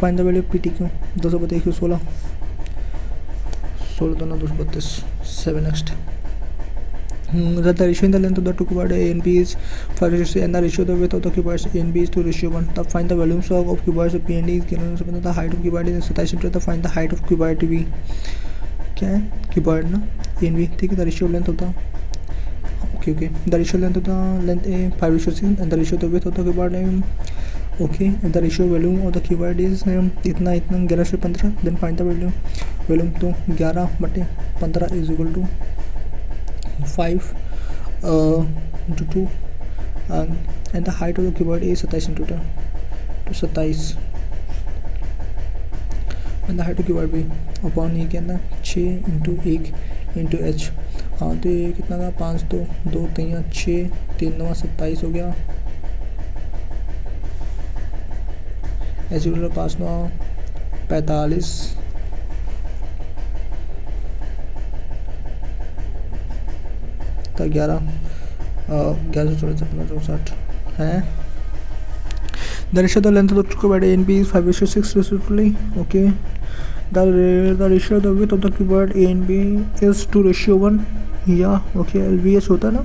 find the value of P T Q 232 16 दोनों 232 7 next. The ratio in the length of the two cuboid A and B is 5:6 and the ratio of the width of the cuboids A and B is 2:1. The find the volumes of cuboids P and D is given. The height of cuboid is 27 cm. The find the height of cuboid B. क्या है cuboid ना A and B, ठीक है। The ratio of length of the okay the ratio of length of the length A 5:6 and the ratio of the width of the cuboid okay and the ratio volume of the cuboid is इतना 11 से 15 then find the volume तो 11/15 is equal to 5 into 2 and the height of the cuboid is 27 into 10 to 27 and the height of cuboid भी upon ये क्या ना 6 into 1 into H. हाँ तो ये कितना का 5 2 2 3 6 3 9 27 हो गया। एच इक्वल 5 9 45 का 11 11 15 64 है। The ratio of the length of the cuboid A and B is 5:6 respectively. Okay. The ratio of the width of the cuboid A and B is 2:1. Yeah. Okay. LVH होता है ना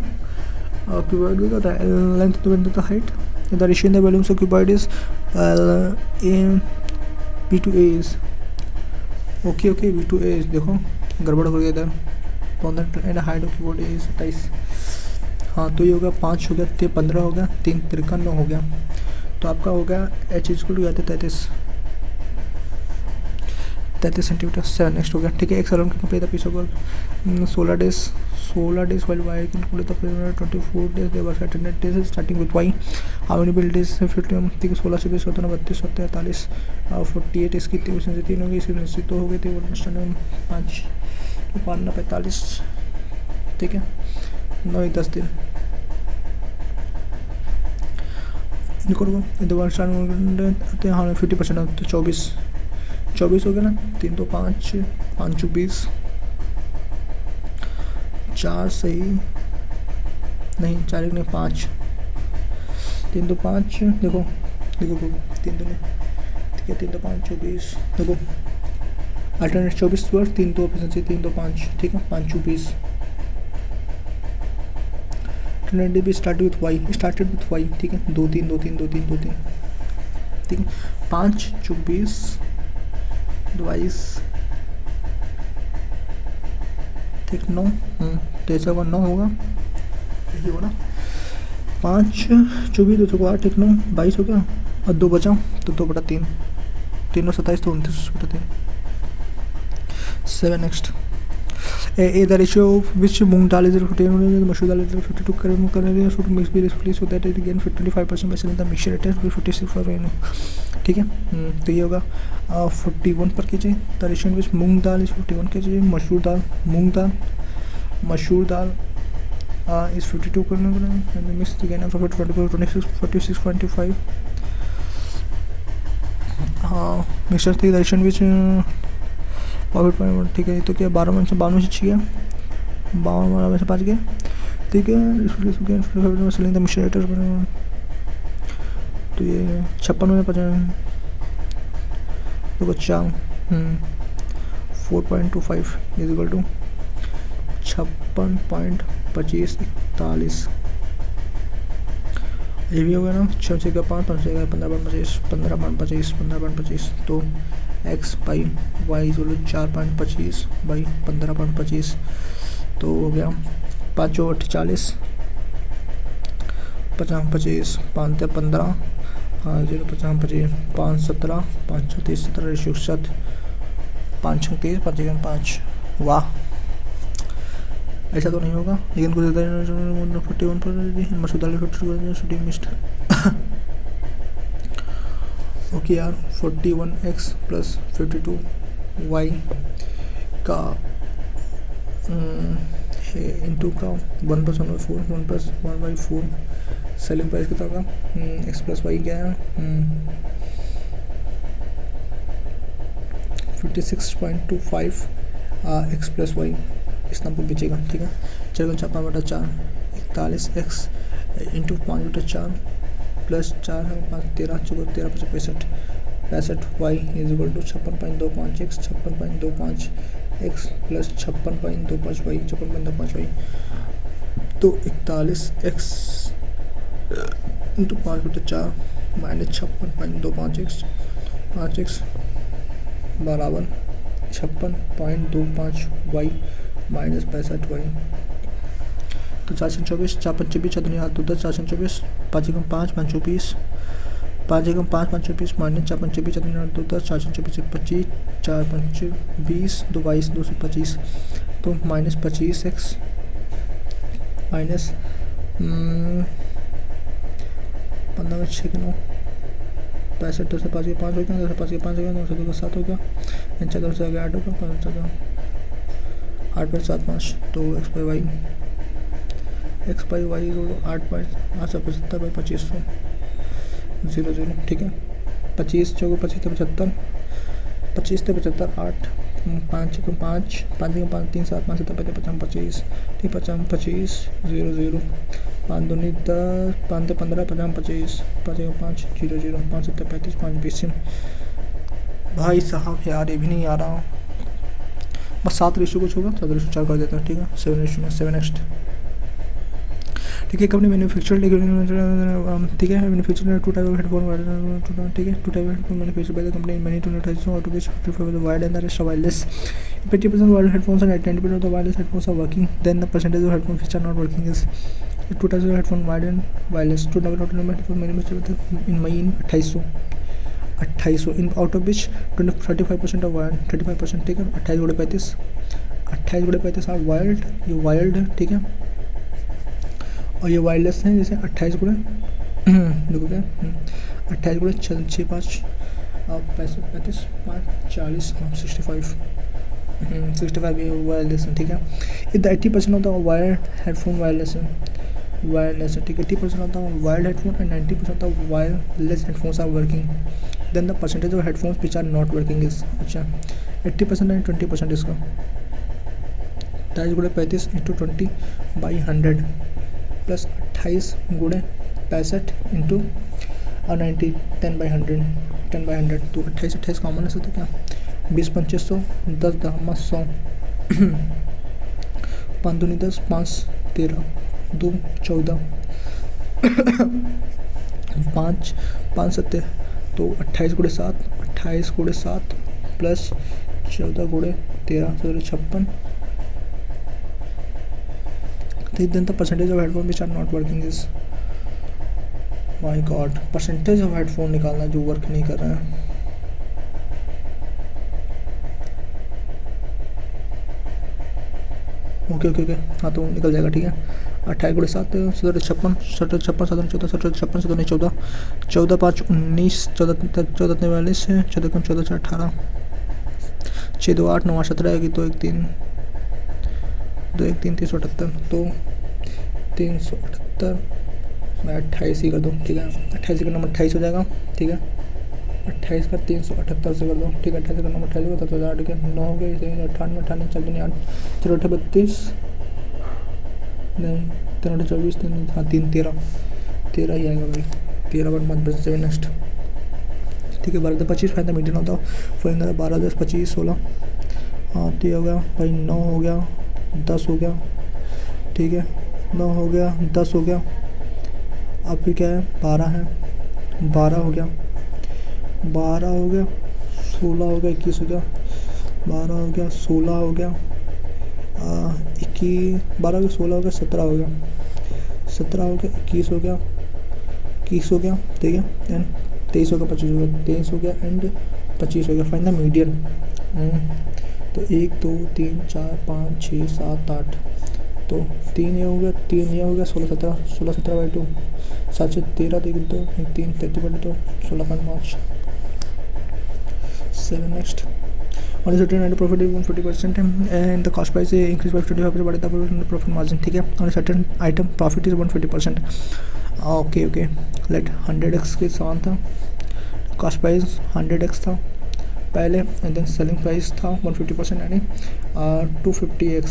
cuboid width होता है length to width of the height. The ratio in the volumes of cuboid is A B to A is okay. B to A is देखो गड़बड़ हो गया इधर। and height of cuboid A is 27। हाँ तो ये हो गया 5 हो गया 15 हो गया 3 53 हो गया। तो आपका हो गया एच इज टू गया 33 सेंटीमीटर। 7 नेक्स्ट हो गया। ठीक है। X around can complete the piece of work 16 days while y can complete the period 24 days। they work at 100 days starting with y। how many build days 50। ठीक है 16 से 20 होता है 32 होता है 48 48 इसकी 3 से 3 हो गई इसकी 2 हो गई थी 5 तो 5 45। ठीक है 9 10 दिन आते हैं। हाँ 50% तो 24 हो गया ना। 3 तो 5 5 20 4 सही नहीं 4 1 नहीं 5 3 तो 5 देखो 3 तो नहीं। ठीक है 3 तो 5 24 देखो अल्टरनेट 24 वर्ड 3 तो 3 तो 5। ठीक है 5 24 भी स्टार्टेड विथ वाई। ठीक है 2 3 2 3 2 3 2 3। ठीक है 5 24 22 ठीक 9 तो ऐसा होगा 9 होगा यही होगा ना 5 24 2 8 ठीक 9 22 हो गया और 2 बचा तो 2/3 3 27 तो 29/3। 7 next the ratio of which moong dal is 50 मसूर दाल is 52 करेंगे should mix be respectively so that it again 25% by selling the mixture at 56 for rain। ठीक है तो ये होगा 41 per kg। the ratio in which moong dal is 51 kg मसूर दाल is 52 करने and mix again for 46.5। Mixture थी the ratio in which profit point. ठीक है तो क्या 52 में से 6 गया 52 में से 5 गया। ठीक है सेलिंग द मिक्सचर तो ये 56 में 5 तो बच्चा 4.25 इज इक्वल टू 56.25 41। ये भी हो गया ना 6 से 5 5 से 15.25 15.25 तो X by Y equal 4.25 by 15.25 तो हो गया 5 और 40 50 25 5 15 हाँ 0 50 25 5 17 5 36 17 रेशियो 7 5 36 5 5। वाह ऐसा तो नहीं होगा लेकिन कुछ ज़्यादा 41 पर मसूर दाल 52 शूटिंग मिस्ड। ओके यार 41x प्लस 52y का इंटू का 1+1/4 1+1/4 सेलिंग प्राइस कितना होगा x प्लस वाई क्या है 56.25 x प्लस वाई इस नंबर पर बचेगा। ठीक है 4×5/4 41x इंटू 5/4 प्लस 4 है 5 13 14 13 65 y is equal to 56.25 x 56.25 x plus 56.25 y 56.25 y तो 41x into 5/4 minus 56.25 x 5x बराबर 56.25 y माइनस 65 y तो 424 4 चतुर्नी हाथ 10 424 5 1 5 5 24 5 1 5 5 24 माइनस 4 25 चतुर्नी हाथ 10 424 25 4 5 20 2 22 225 तो माइनस 25x माइनस 15 में 6 के 9 65 10 से 5 के 5 हो गया, 10 से 5 के 5 हो गया, 9 से 2 के 7 हो गया, 4 से आगे 8 हो गया, 5 से 8 पर 7 5 तो एक्स बाई वाई 8 से 75 बाई 2500 0 0 ठीक है। 25 चौके 25 से 75, 25 से 75 8 5 के 5 5 के 5 3 7 5 7 55 25 ठीक 50 25 0 0 5 2 10 5 15 50 25 5 के 5 0 0 5 7 35 5 20 भाई साहब यार ये भी नहीं आ रहा, बस 7 रेशो कुछ होगा, 7 रेशो 4 कर देता है ठीक है। 7 रेशो में 7 नेक्स्ट ठीक है। कंपनी मैन्युफैक्चर ठीक है, मैन्युफैक्चर 2 टाइप ऑफ हेडफोन ठीक है, 2 type of headphone manufacture by the company many to notice out of which 55 the wired and the rest are wireless. 50% wired headphones and 90% of the wireless headphones are working. Then the percentage of headphones which are not working is 2 types of headphone wired and wireless. 2 double autonomous headphone manufactured in May 2800 in out of which 35% of wired 35% ठीक है। 28 गुणे 35 are wired, ये wired है ठीक है, और ये wireless है जैसे 28 गुणे देखो क्या 28 गुणे 6 5 35 5 40 65 ये वायरलेस है ठीक है। इधर 80% of the wired headphone wireless है ठीक है। 80% of the wired headphone and 90% of the wireless headphones are working. Then the percentage of headphones which are not working is अच्छा 80% एंड 20% इसका 28 गुणे 35 इंटू 20 बाई 100 प्लस 28 गुणे 65 इंटू 90 10 बाई 100 तो 28 common है सकते क्या 20 2500 10 10 100 5 दूनी 10 5 13 2 14 5 5 7 तो 28 गुणे 7 प्लस 14 गुणे 13 56 then the percentage of headphone which are not working is my god percentage of headphone निकालना जो वर्क नहीं कर रहा है। ओके हाँ तो निकल जाएगा ठीक है। 28 गुणे 7 56 7 56 7 14 14 5 19 14 42 है 14 कम 14 4 18 6 2 8 9 17 आएगी तो 1 3 378 तो 378 मैं 28 ही कर दूँ ठीक है। 28 का नंबर 28 हो जाएगा ठीक है। 28 का 378 से कर दो ठीक है। 28 का नंबर 28 होता तो 1000 ठीक है 9 हो गया 98 98 चल दूँ 8 0 32 नहीं 3 24 3 हाँ 3 13 ही आएगा भाई 13 पर मत बच जाए नेक्स्ट ठीक है। 12 25 फायदा मीडियन होता फिर 12 10 25 16 हाँ तो हो गया भाई 9 हो गया 10 हो गया ठीक है 9 हो गया 10 हो गया अब फिर क्या है 12 है 12 हो गया 16 हो गया 21 हो गया 12 हो गया 16 हो गया 21 12 हो गया 16 हो गया 17 हो गया 17 हो गया 21 हो गया 21 हो गया ठीक है एंड 23 हो गया 25 हो गया 23 हो गया एंड 25 हो गया फाइंड द मीडियन तो 1 2 3 4 5 6 7 8 तो 3 ये हो गया 16 17 बाई 2 7 से 13 2 3 33 बाई 2 16.5 7 नेक्स्ट और इस return and profit 150% and the cost price increase by 25% but the profit margin ठीक है। और certain item profit is 150% okay let 100x के साथ था कॉस्ट प्राइस 100x था पहले एंड देन सेलिंग प्राइस था 150% यानी 250x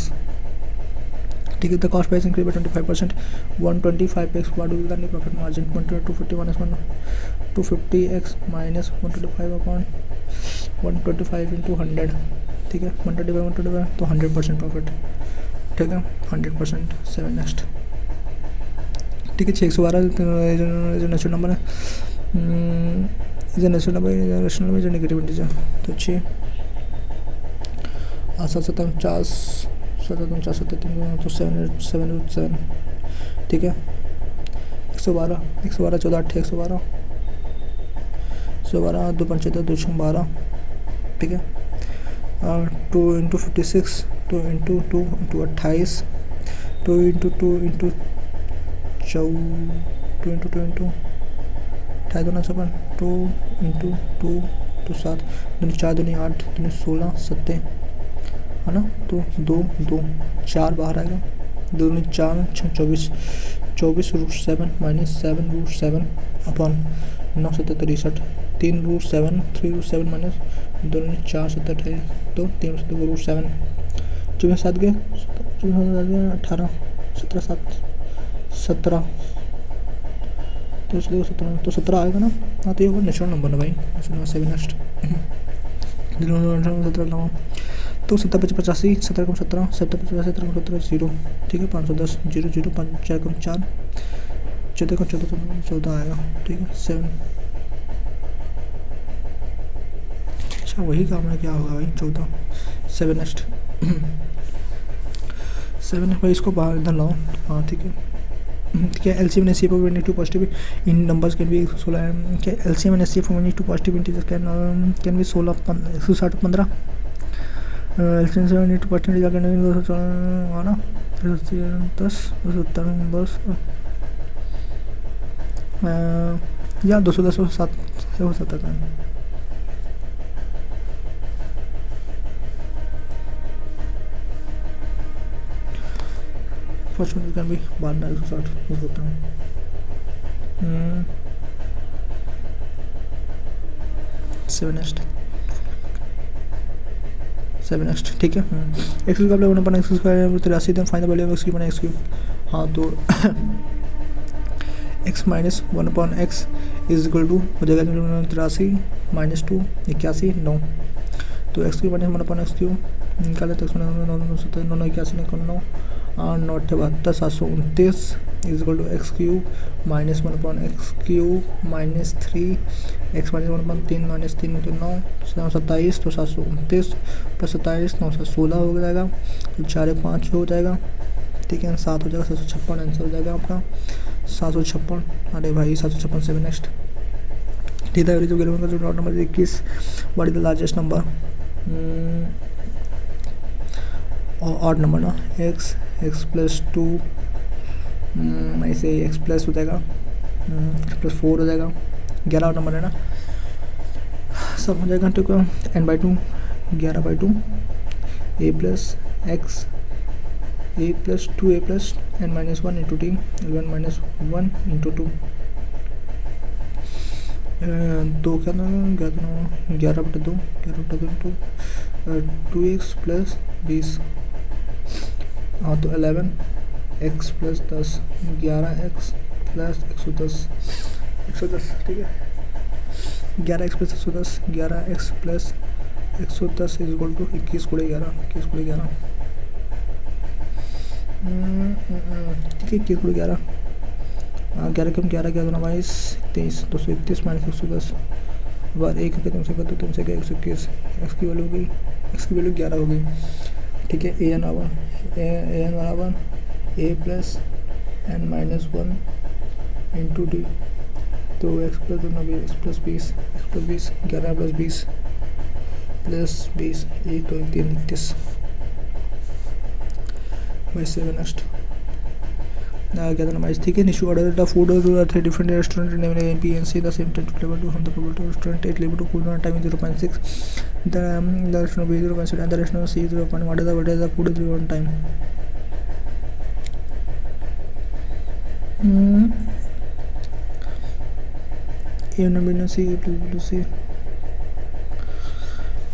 ठीक है। The cost price increase by 25% 125x what will the profit margin 250 minus 250x minus 125 upon 125 into 100 ठीक है 125 तो 100% प्रॉफिट ठीक है 100% 7 नेक्स्ट ठीक है। 612 जो नेचुरल नंबर है जो नेचुरल नंबर रेशनल में जो नेगेटिव इंटीजर तो 6 7 49 तो 7 ठीक है। 112 14 8 112 2 5 2 12 ठीक है 2 into 56 2 into 2 into 28 2 into 2 into 2 into 2 into 2 into 2 तो 7 दूनी 4 दूनी 8 दूनी 16 7 है ना, तो 2 2 4 बाहर आएगा, 2 दूनी 4 6 24 24 root 7 minus 7 root 7 upon 9 7 63 3 root 7 3 root 7 minus 2 दूनी 4 7 28 तो 3 7 रूट 7 24 7 गए 18 17 7 17 तो 17 तो 17 आएगा ना। हाँ तो ये होगा नेचुरल नंबर ना भाई, नेचुरल 7 नेक्स्ट 17 9 तो 17 5 85 17 कम 17 17 85 17 कम 17 0 ठीक है 510 0 0 5 4 कम 4 14 कम 14 14 आएगा ठीक है 7। अच्छा वही काम है, क्या होगा भाई 14 7 नेक्स्ट 7 भाई इसको बाहर इधर लाओ। हाँ ठीक है ठीक है LCM and SCF of negative positive in numbers can be 16 okay LCM and SCF of negative positive integers can be 16 160 15 LCM से negative positive जाकर नहीं 214 है ना 10 270 10 या 210 7 से हो सकता है। फर्स्ट वन कैन बी 12 160 हो सकता है। 7 नेक्स्ट 7 नेक्स्ट ठीक है एक्स क्यूब का 1 X square 83 then find the value of X cube X cube. हाँ तो x minus 1 X is equal to हो जाएगा 83 माइनस 2 81 9 तो X cube minus 1 X cube निकाले तो 9 81 9 और 9 72 729 is equal to X cube minus 1 X cube minus 3 X minus 1/3 minus 3 तो 9 27 तो 729 प्लस 27 9 से 16 हो जाएगा तो 4 5 हो जाएगा ठीक है 7 हो जाएगा 756 आंसर हो जाएगा आपका 756। अरे भाई 756 7 नेक्स्ट ठीक है जो गिवन का जो dot number 21 what is the largest number odd number ना x प्लस 2 ऐसे x प्लस हो जाएगा x प्लस 4 हो जाएगा 11 नंबर है ना सब हो जाएगा ठीक है n/2 11/2 a plus x a plus 2a plus n minus 1 into t 11 minus 1 into 2 दो क्या ना 11/2 इंटू 2x प्लस 20 हाँ तो 11 x प्लस 10 11x प्लस 110 ठीक है 11x plus 110 11x plus 110 is equal to 21 × 11 21 × 11 ठीक है 21 × 11 11 कम 11 11 22 23 231 माइनस 110 बार एक के तुमसे 121 एक्स की वैल्यू हो गई एक्स की वैल्यू 11 हो गई ठीक है ए एन बराबर A plus N minus 1 into D तो X plus 20 X plus 20 11 plus 20 1 तो 3 31 बाई 7 नेक्स्ट क्या नंबर ठीक है Nishu order the food the different restaurant name M P N C the same tent flavour to from the probable restaurant at limit to food on time 0.6 the restaurant B 0.7 and the restaurant C 0. What is the food is on time A number ना C A C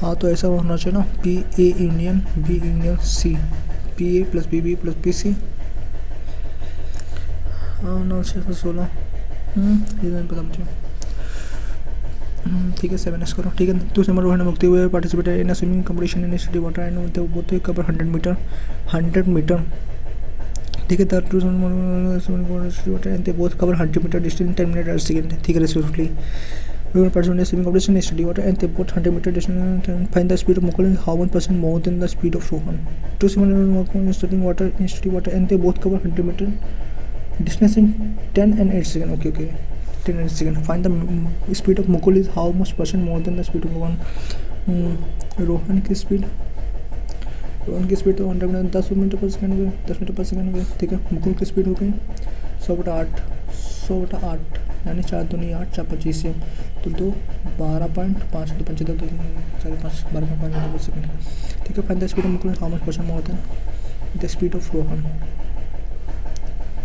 हाँ तो ऐसा होना चाहिए ना P A union B union C P A plus B B plus P C हाँ 9 6 16 ये नहीं पता मुझे ठीक है 7 करो ठीक है। दूसरे नंबर रोहन मुक्ति हुए participated in swimming competition in city water and both cover 100 meter ठीक है। Third water and both cover 100 meter distance 10 minute 8 second ठीक है respectively. Women participate in swimming competition in study water and they both 100 meter distance and find the speed of Mukul is how 1% more than the speed of Rohan. Two similar in study water and they both cover 100 meter distance in 10 and 8 seconds. Okay 10 and 8 seconds. Find the speed of Mukul is how much % more than the speed of Rohan. Rohan की speed तो उनकी speed तो 100 में 10 metre पर second हो गई, 10 metre पर second हो गई, ठीक है। मुकुल की स्पीड हो गई 100/8, 100/8 यानी 4 दूनी 8, 4 25 से तो 2 12.5 2 5 2 4 5 12.5 मीटर पर सेकेंड, ठीक है। Find the speed of Mukul, how much percent more than the speed of Rohan.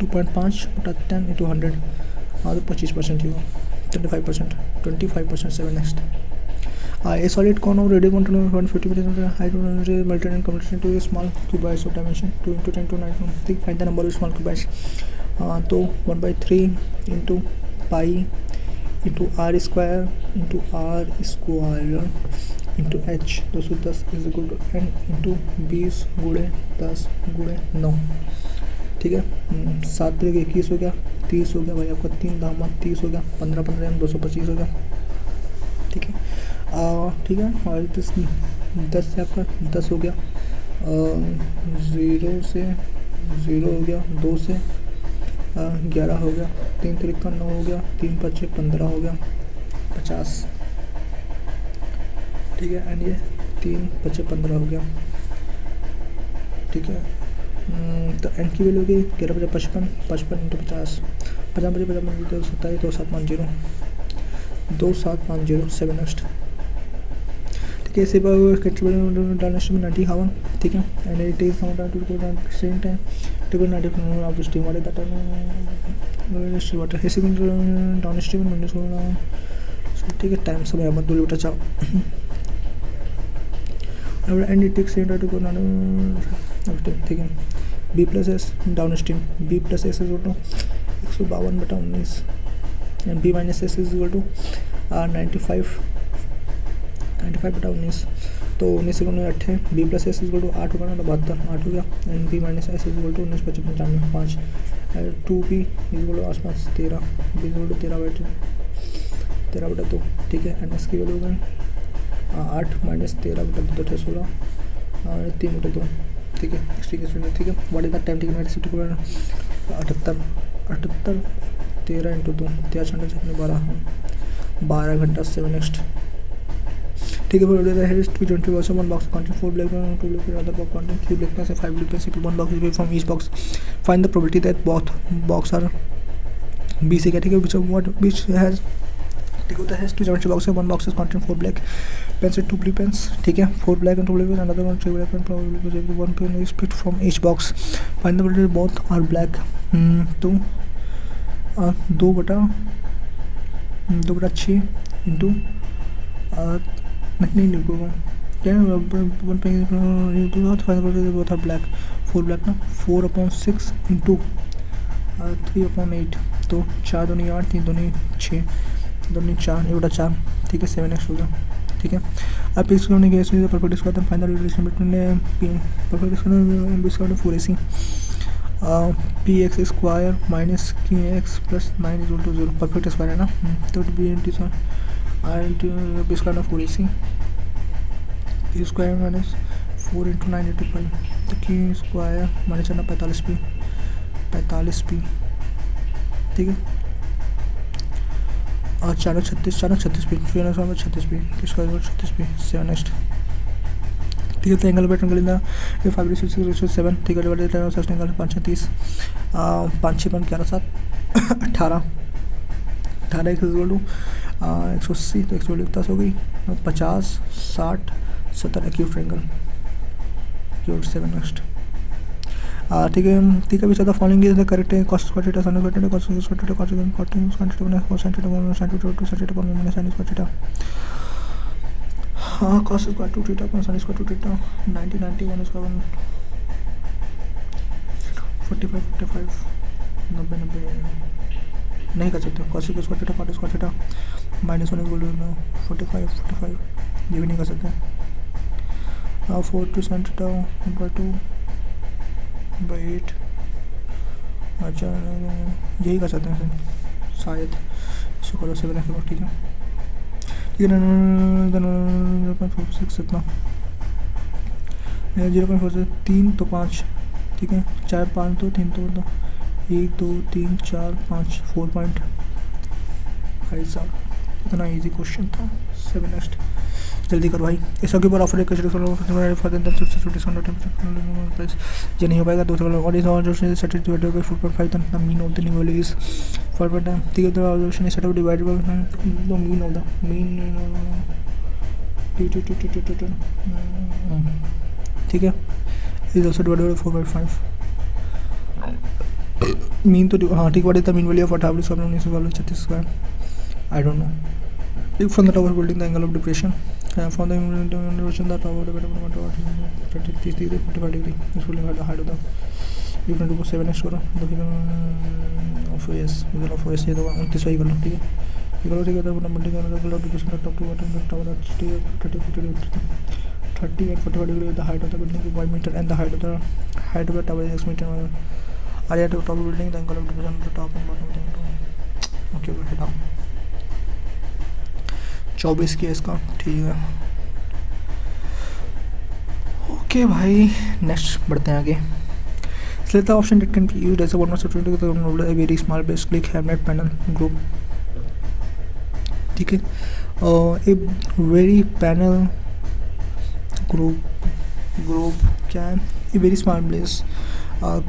2.5/10 × 100 हाँ तो 25% ही हुआ, 25%, 7 next। A solid cone of radio container 150 mm height melted and converted into a small cubites of dimension 2 × 10 to 9. Find the number of small cubites. तो 1/3 into pi into r square into r square into h 210 is equal to n into 20 × 10 × 9, ठीक है। 7 × 21 हो गया, 30 हो गया भाई आपका, 3 दाम 30 हो गया, 15 15 225 हो गया, ठीक है। ठीक है। और 10 से आपका 10 हो गया, 0 से 0 हो गया, 2 से 11 हो गया, 3 3 का 9 हो गया, 3 5 15 हो गया, 50, ठीक है। एंड ये 3 5 15 हो गया, ठीक है। तो एन की वैल्यू होगी 11 5 55, 55 × 50, 50 5 55 27 2750 2750 7 नेक्स्ट, ठीक है। इसी पर डायनेस्टी 90 हावन, ठीक है। And it is found to go same time to go 90 of steam water that steam water इसी डायनेस्टी में मैंने सुना, ठीक है। टाइम समय मत दूरी बेटा चाओ and it takes same time to go 90, ठीक है। B plus S down stream, B plus S is to 152/19 and B minus S is equal to 95/19, तो 19 से 8 है, B plus S is equal to 8 होगा ना, 72 8 हो गया, and B minus S is equal to 19 25 95 5, 2b is equal to आसपास 13, B is equal to 13/2, ठीक है। एंड एस की वैल्यू हो गई 8 माइनस 13/2 तो 16 और 3/2, ठीक है। ठीक है, ठीक है। What is the time taken by the city 78 13 × 2 13 12 घंटा 7 नेक्स्ट, ठीक है। For the highest 220 box, one box contain 4 black pens, 2 black pens, other box contain 3 black pens and 5 blue pens. If one box is away from each box, find the probability that both box are B से क्या, ठीक है। which has, ठीक होता है 270 box है, one box contain 4 black pens and 2 blue pens, ठीक है। 4 black and 2 blue pens, another one 3 black pens, probably one pen is picked from each box. Find the probability both are black. तो 2/6 into नहीं लिखूँगा क्या, 1 pen बहुत है black, 4 black ना, 4/6 into 3/8, तो 4 दूनी 8 3 दूनी 6 दूनी 4 1/4, ठीक है। 7 नेक्स्ट हो गया, ठीक है। अब इस करने के इसमें perfect square final relation between perfect square 4ac px square minus kx plus 9 is equal to 0, perfect square है ना, तो B N T B square 4ac P square minus 4 × 9 × 5, तो की स्क्वायर माइनस 45p, ठीक है। और 4 36 36p, 36p square 36p 7 next, ठीक है। तो angle bet angle in the 5 6 7, ठीक है। Divided by first angle 5 6 30 5 6 11 7 18 18 is equal to 180, तो 180 हो गई, 50 60 70 एक्यूट एंगल, एक्यूट 7 नेक्स्ट, ठीक है। ठीक है, which of the following is the correct cos square theta sin square theta cos square theta cos square theta cos sin theta sin theta 2 sin theta minus sin square theta, हाँ cos square 2 theta sin square 2 theta 90 91 square 45 45 90 नहीं कर सकते, cos square theta cot square theta -1 equal to 45 45, ये भी नहीं कर सकते। 4 2 sin theta 1/2/8, अच्छा यही कर सकते हैं शायद, इसको करो 7 ठीक है, ठीक है। 0.46 इतना 0.46 3 तो 5, ठीक है। 4 5 तो 3 तो 1 2 3 4 5 4 पॉइंट, भाई साहब इतना इजी क्वेश्चन था। 7 नेक्स्ट, जल्दी कर भाई। इसके ऊपर ऑफर प्राइस ये नहीं हो पाएगा। दूसरा और इस order certificate bye 4.5 the mean of the new value is 4.5 ठीक है। तो order is setup divided by the mean of the mean ठीक है is also divided by 4.5 mean तो हाँ ठीक। What is the mean value of 1936 square I don't know. If from the tower building the angle of depression from the inversion the tower divided by 30 degree 45 degree is will the height of the you can do 7x करो तो फिर of S इधर of S ये तो 29 वही कर लो ठीक है। ये करो ठीक है। तो नंबर का angle of depression the top to bottom the tower 30 and 45 degree the height of the building is 5 meter and the height of the tower is 6 meter area to top building the angle of depression the top and bottom okay बैठ जाओ 24 की इसका ठीक है। Okay भाई next बढ़ते हैं आगे। Select the option that can be used as a one master to a very small base click hamlet panel group ठीक है। a very panel group क्या है a very small base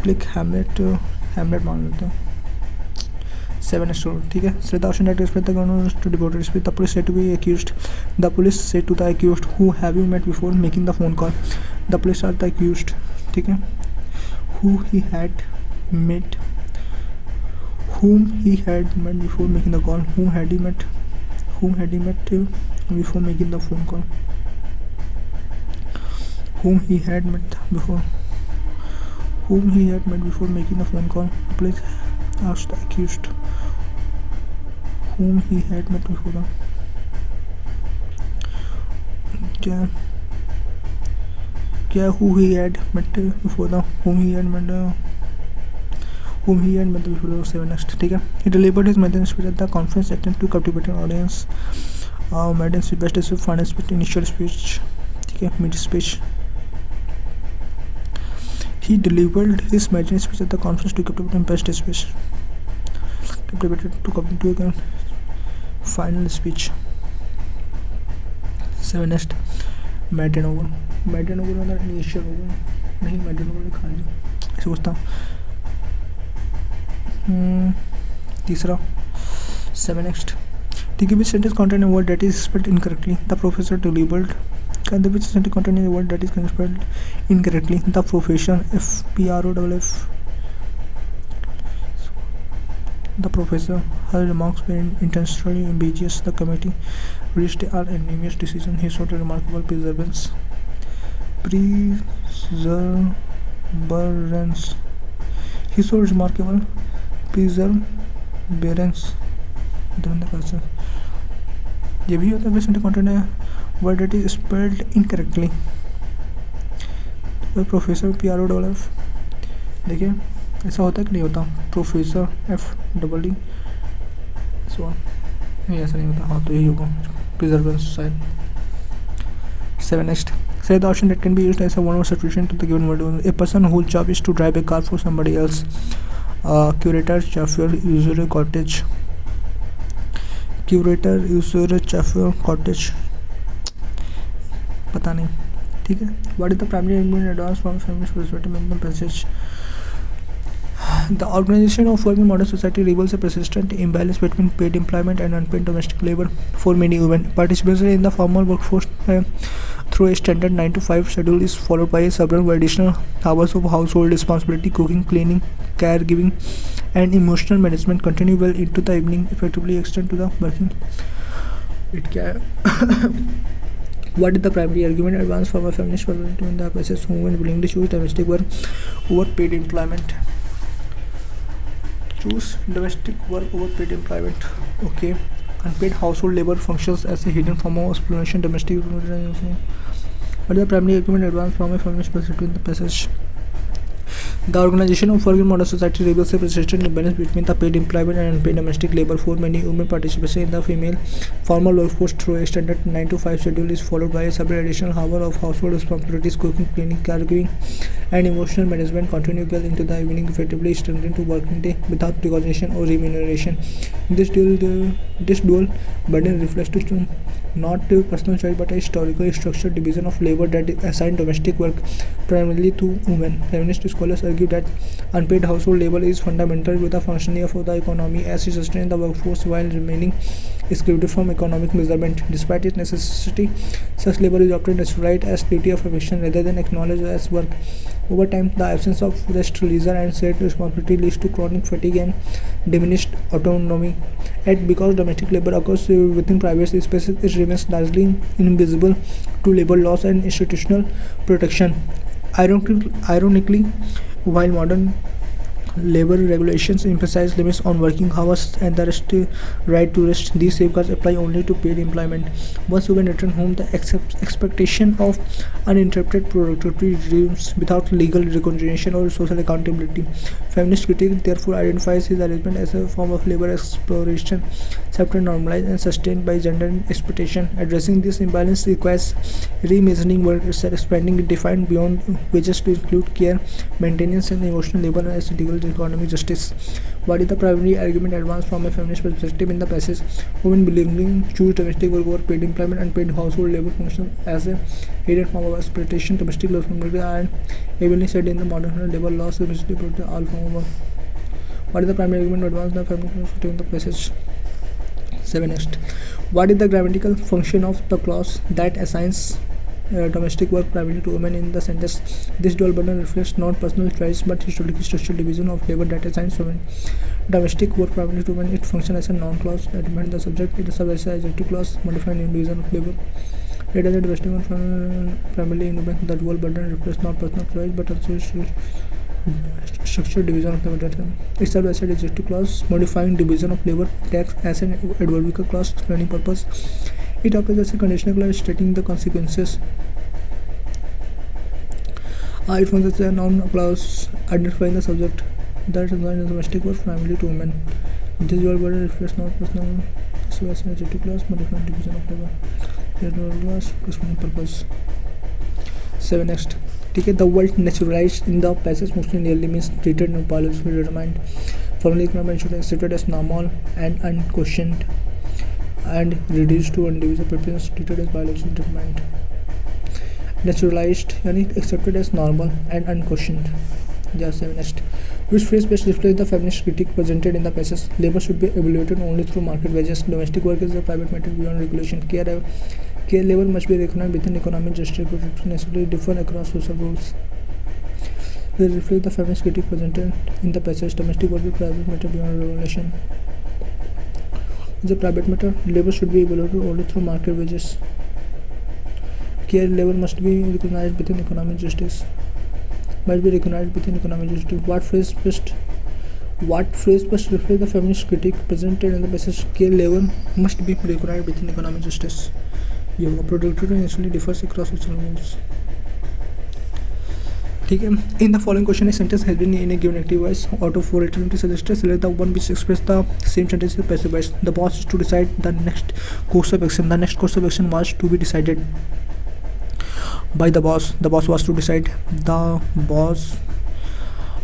click hamlet मान लेते हैं 7 store ठीक है। Select the option that respect the government to devote respect the police said to be accused. The police said to the accused who have you met before making the phone call. The police are the accused ठीक है। Whom he had met before making the call. Whom had he met before making the phone call. Whom he had met before making the phone call. The police asked the accused whom he had met before the who he had met before the whom he had met before the 7 next ठीक है। He delivered his maiden speech at the conference attended to captivating audience. Maiden speech best speech final speech initial speech ठीक है mid speech. He delivered his maiden speech at the conference to captivate best speech captivated to captivate final speech 7 next maiden over मतलब initial over नहीं maiden over खाली ऐसे सोचता हूँ। तीसरा 7 next ठीक है। which sentence contain a word that is spelled incorrectly. The professor delivered which sentence contain a word that is spelled incorrectly. The professor FPROFF the professor her remarks were intentionally ambiguous. The committee reached an unanimous decision. He showed a remarkable perseverance ये भी होता है basic content है word it is spelled incorrectly. Professor PROFF देखिए ऐसा होता है कि नहीं होता। प्रोफेसर FEE नहीं ऐसा नहीं होता। हाँ तो यही होगा प्रिजर्वेंस side 7 next say the option that can be used as a one word substitution to the given word. A person whose job is to drive a car for somebody else. Curator chauffeur user cottage पता नहीं ठीक है। What is the primary argument advanced from feminist perspective in the passage? The organization of work in modern society reveals a persistent imbalance between paid employment and unpaid domestic labor for many women. Participation in the formal workforce through a standard 9 to 5 schedule is followed by several additional hours of household responsibility, cooking, cleaning, caregiving, and emotional management continue well into the evening, effectively extend to the working. It can What is the primary argument advanced from a feminist perspective in the passage? Women willingly choose domestic work over paid employment. Choose domestic work over paid employment. Okay. Unpaid household labor functions as a hidden form of exploitation. Domestic. What is the primary argument advanced from a feminist perspective in the passage? The organization of work in modern society reveals a persistent imbalance between the paid employment and unpaid domestic labor. For many women, participation in the female formal workforce through a standard 9 to 5 schedule is followed by a separate additional hour of household responsibilities, cooking, cleaning, caregiving, and emotional management continue well into the evening, effectively extending to working day without recognition or remuneration. This dual burden reflects to not a personal choice but a historically structured division of labor that is assigned domestic work primarily to women. Feminist scholars argue that unpaid household labor is fundamental to the functioning of the economy as it sustains the workforce while remaining excluded from economic measurement. Despite its necessity, such labor is often described as duty of affection rather than acknowledged as work. Over time, the absence of rest, leisure, and shared responsibility leads to chronic fatigue and diminished autonomy. Yet, because domestic labor occurs within private spaces, it remains largely invisible to labor laws and institutional protection. Ironically, while modern labor regulations emphasize limits on working hours and the right to rest, these safeguards apply only to paid employment. Once women return home, the expectation of uninterrupted productivity resumes without legal recognition or social accountability. Feminist critique therefore identifies his arrangement as a form of labor exploration, separate, normalized, and sustained by gender exploitation. Addressing this imbalance requires reimagining work itself, expanding it defined beyond wages to include care, maintenance, and emotional labor as legal economic justice. What is the primary argument advanced from a feminist perspective in the passage? Women believing choose domestic work over paid employment and paid household labor function as a hidden form of exploitation. Domestic responsibility and evenly said in the modern labor laws domestic protect all form of work. What is the primary argument advanced by feminist perspective in the passage? 7th. What is the grammatical function of the clause that assigns domestic work primarily to women in the sentence? This dual burden reflects not personal choice but historically structural division of labor that assigns women domestic work primarily to women. It functions as a noun clause that defines the subject. It serves as an adjective clause modifying division of labor. It is a domestic work primarily in women. The dual burden reflects not personal choice but also structural division of labor. It serves as an adjective clause modifying division of labor. Acts as an adverbial clause explaining purpose. It operates as a conditional clause stating the consequences. It functions as a noun clause identifying the subject that assigns domestic work primarily to women. This dual burden reflects not personal so as an adjective clause modifying division of labor. Adverbial clause corresponding purpose. 7. Next. The word naturalized in the passage mostly nearly means treated and biologically determined. Formally, economic should be accepted as normal and unquestioned, and reduced to individual preference treated as biologically determined. Naturalized यानी accepted as normal and unquestioned. Yeah, 7. Next. Which phrase best reflects the feminist critique presented in the passage? Labor should be evaluated only through market wages. Domestic work is a private matter beyond regulation. Care labor must be recognized within economic justice but necessarily differ across social rules. They reflect the feminist critique presented in the passage. Domestic work is a private matter beyond regulation. It's a private matter. Labor should be evaluated only through market wages. Care labor must be recognized within economic justice. What phrase best reflects the feminist critique presented in the passage? Care labor must be recognized within economic justice. Your productivity initially differs across social rules. In the following question, a sentence has been in a given active voice. Out of 4 alternatives suggested, select the one which expresses the same sentence in passive voice. The boss is to decide the next course of action. The next course of action was to be decided by the boss. The boss was to decide. The boss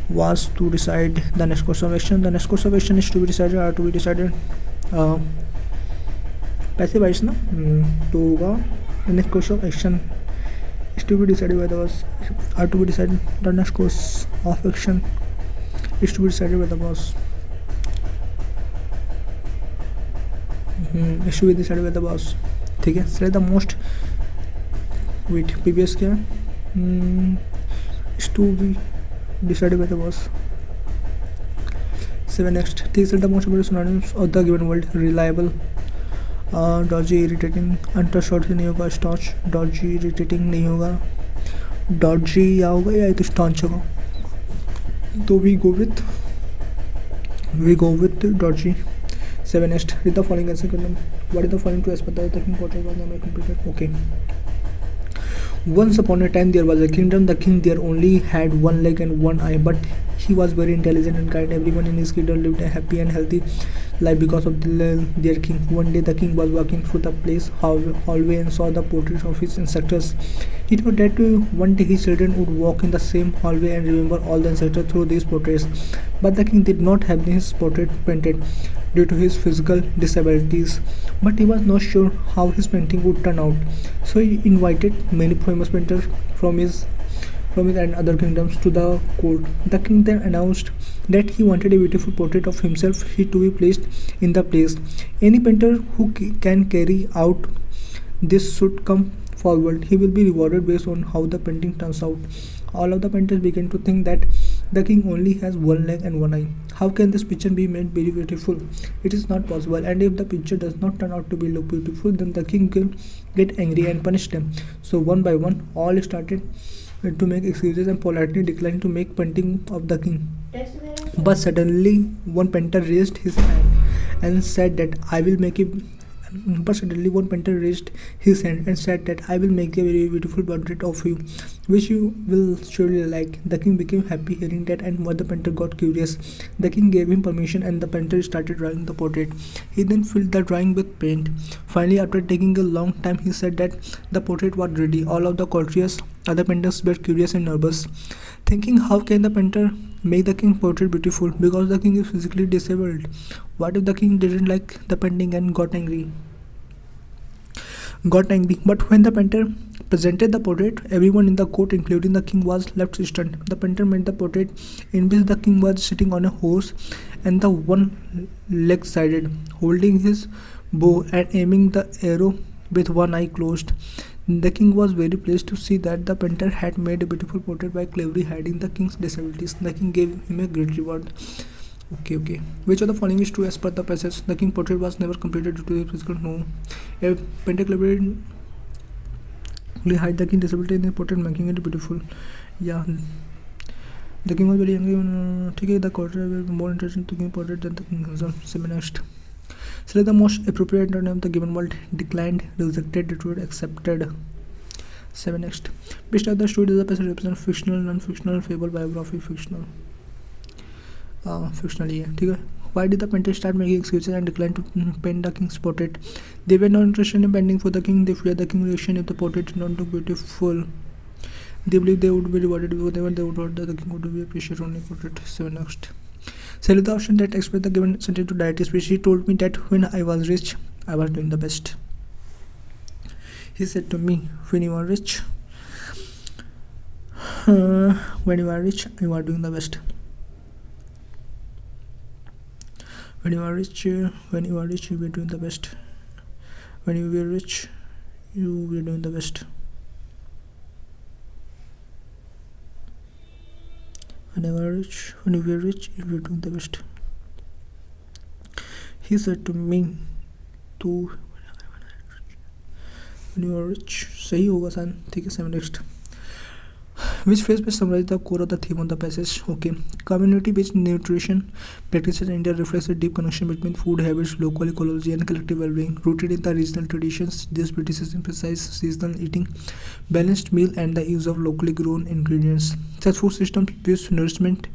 was to decide the next course of action. The next course of action is to be decided or to be decided. Passive voice ना तो होगा the next course of action is to be decided by the boss or to be decided. The next course of action is to be decided by the boss. Is to be decided by the boss. ठीक है. Select the most. Wait, PBS क्या है? Is to be decided by the boss. 7. Next. These are the most important synonyms of the given word. Reliable, dodgy, irritating, undershot नहीं होगा, staunch, dodgy, irritating नहीं होगा, dodgy या होगा या तो staunch होगा. तो we go with dodgy. 7. Next. Read the following answer. What is the following to as per the technical quarter was never completed? Okay. Once upon a time there was a kingdom. The king there only had one leg and one eye, but he was very intelligent and kind. Everyone in his kingdom lived a happy and healthy life because of their king. One day the king was walking through the place hallway and saw the portraits of his ancestors. He thought that one day his children would walk in the same hallway and remember all the ancestors through these portraits. But the king did not have his portrait painted due to his physical disabilities, but he was not sure how his painting would turn out. So he invited many famous painters from his and other kingdoms to the court. The king then announced that he wanted a beautiful portrait of himself to be placed in the place. Any painter who can carry out this should come forward. He will be rewarded based on how the painting turns out. All of the painters began to think that the king only has one leg and one eye. How can this picture be made very beautiful? It is not possible. And if the picture does not turn out to be look beautiful, then the king will get angry and punish them. So one by one, all started to make excuses and politely declined to make painting of the king. But suddenly one painter raised his hand and said that I will make it. But suddenly one painter raised his hand and said that I will make a very beautiful portrait of you, which you will surely like. The king became happy hearing that, and the painter got curious. The king gave him permission and the painter started drawing the portrait. He then filled the drawing with paint. Finally, after taking a long time, he said that the portrait was ready. All of the courtiers, other painters were curious and nervous, thinking how can the painter make the king's portrait beautiful because the king is physically disabled. What if the king didn't like the painting and got angry? But when the painter presented the portrait, everyone in the court, including the king, was left stunned. The painter made the portrait in which the king was sitting on a horse and the one leg sided, holding his bow and aiming the arrow with one eye closed. The king was very pleased to see that the painter had made a beautiful portrait by cleverly hiding the king's disabilities. The king gave him a great reward. Okay. Which of the following is true as per the passage? The king portrait was never completed due to his physical. No. A painter cleverly hide the king's disability in the portrait, making it beautiful. Yeah. The king was very angry. The court was more interested in the king's portrait than the king himself. Next. Select the most appropriate name of the given word. Declined, rejected, deterred, accepted. 7. Next. Which of the story does the passage represent? Fictional, non-fictional, fable, biography, fictional. Fictional ही है, ठीक है. Why did the painter start making excuses and decline to paint the king's portrait? They were not interested in painting for the king. They feared the king's reaction if the portrait did not look beautiful. They believed they would be rewarded whatever they would want. The king would be appreciated on the portrait. 7. Next. Select the option that express the given sentence to direct speech. He told me that when I was rich, I was doing the best. He said to me, when you are rich, when you are rich, you are doing the best. When you are rich, you will be doing the best. When you were rich, you will be doing the best. When you were rich, you will be doing the best. He said to me, "To when you are rich." सही होगा सन, ठीक है. 7. Next. Which phrase best summarizes the core of the theme of the passage? Okay. Community-based nutrition practices in India reflects a deep connection between food habits, local ecology, and collective well-being. Rooted in the regional traditions, these practices emphasize seasonal eating, balanced meal, and the use of locally grown ingredients. Such food systems views nourishment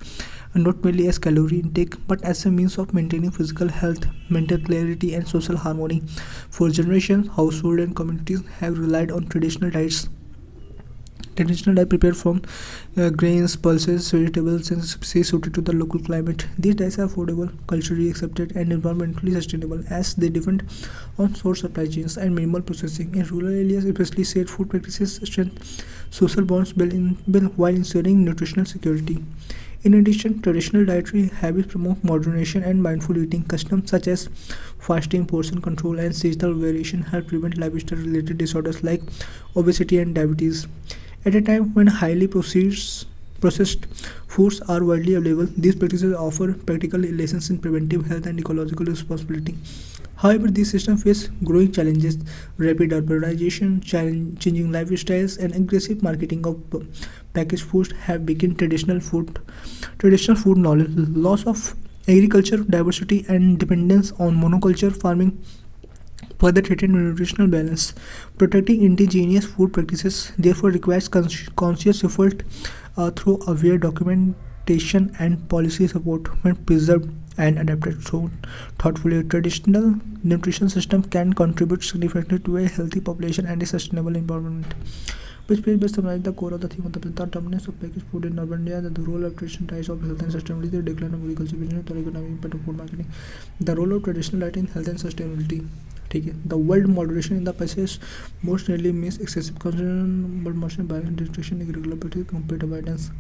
not merely as calorie intake, but as a means of maintaining physical health, mental clarity, and social harmony. For generations, households and communities have relied on traditional diets prepared from grains, pulses, vegetables, and species suited to the local climate. These diets are affordable, culturally accepted, and environmentally sustainable as they depend on source supply chains and minimal processing. In rural areas, especially, shared food practices strengthen social bonds while ensuring nutritional security. In addition, traditional dietary habits promote moderation and mindful eating. Customs such as fasting, portion control, and seasonal variation help prevent lifestyle-related disorders like obesity and diabetes. At a time when highly processed foods are widely available, these practices offer practical lessons in preventive health and ecological responsibility. However, these systems face growing challenges. Rapid urbanization, changing lifestyles, and aggressive marketing of packaged foods have weakened traditional food knowledge. Loss of agriculture diversity and dependence on monoculture farming further threaten nutritional balance. Protecting indigenous food practices therefore requires conscious effort through aware documentation and policy support. When preserved and adapted through thoughtfully, traditional nutrition system can contribute significantly to a healthy population and a sustainable environment. Which page best summarizes the core of the theme of the dominance of packaged food in urban India, the role of traditional ties of health and sustainability, the decline of agriculture, business, the economic impact of food marketing, the role of traditional diet in health and sustainability. ठीक है. The word moderation in the passage most rarely means excessive consumption, but mostly balanced nutrition, irregular practice, complete avoidance.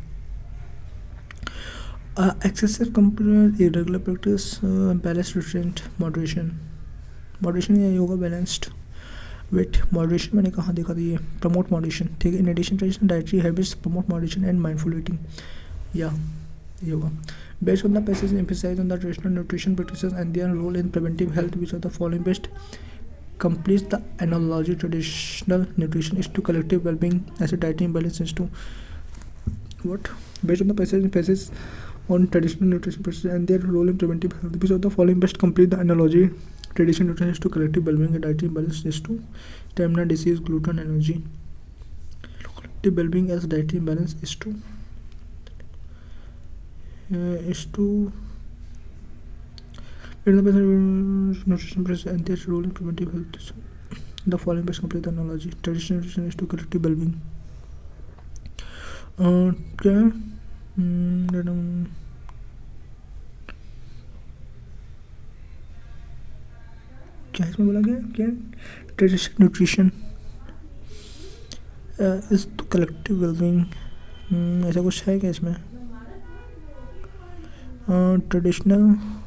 Excessive irregular practice, balanced nutrient, moderation. Moderation या yoga balanced. Wait moderation मैंने कहाँ देखा था, ये promote moderation. ठीक है. In addition traditional dietary habits promote moderation and mindful eating. या ये होगा. Based on the passage emphasize on the traditional nutrition practices and their role in preventive health, which of the following best completes the analogy? Traditional nutrition is to collective well-being as a dietary imbalance is to what? Based on the passage on traditional nutrition practices and their role in preventive health, which of the following best complete the analogy? Traditional nutrition is to collective well-being and dietary imbalance is to stamina, disease, gluten, energy. Collective well-being as dietary imbalance is to in the nutrition process and their role in preventive health. The following best complete the analogy. Traditional nutrition is to collective well-being. Okay. क्या इसमें बोला गया? क्या traditional nutrition is to collective wellbeing, ऐसा कुछ है क्या इसमें? Traditional nutrition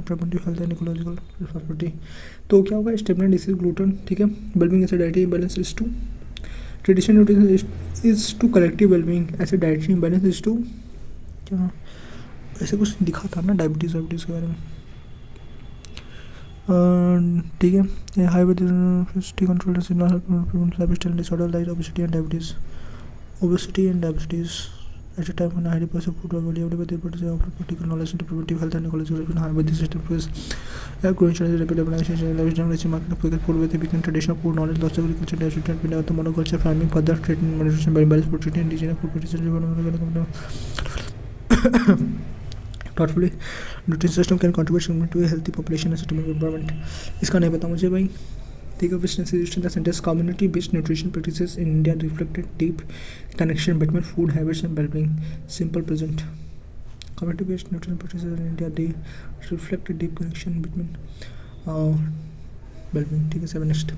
preventive health and ecological responsibility. तो क्या होगा? Stamina, disease, gluten. ठीक है. Wellbeing as a dietary imbalance is to traditional nutrition is to collective wellbeing as a dietary imbalance is to क्या ऐसे कुछ दिखा था ना डायबिटीज़ के बारे में. ठीक है. High control life style disorder like obesity and diabetes. At a time when a highly processed food was available, they put offer particular knowledge into preventive health and ecological response. However, this system faces a growing challenge, rapid urbanization, and leveraging market of food with a weakened traditional food knowledge, loss of agriculture, development, and the monoculture farming, further threatening malnutrition by imbalance protecting indigenous food practices. Thoughtfully, nutrition system can contribute to a healthy population and sustainable environment. इसका नहीं पता मुझे भाई. Take up which institution the center's community-based nutrition practices in India reflected deep connection between food habits and well-being. Simple present. Community-based nutrition practices in India they reflect a deep connection between well-being. ठीक है. 7 next.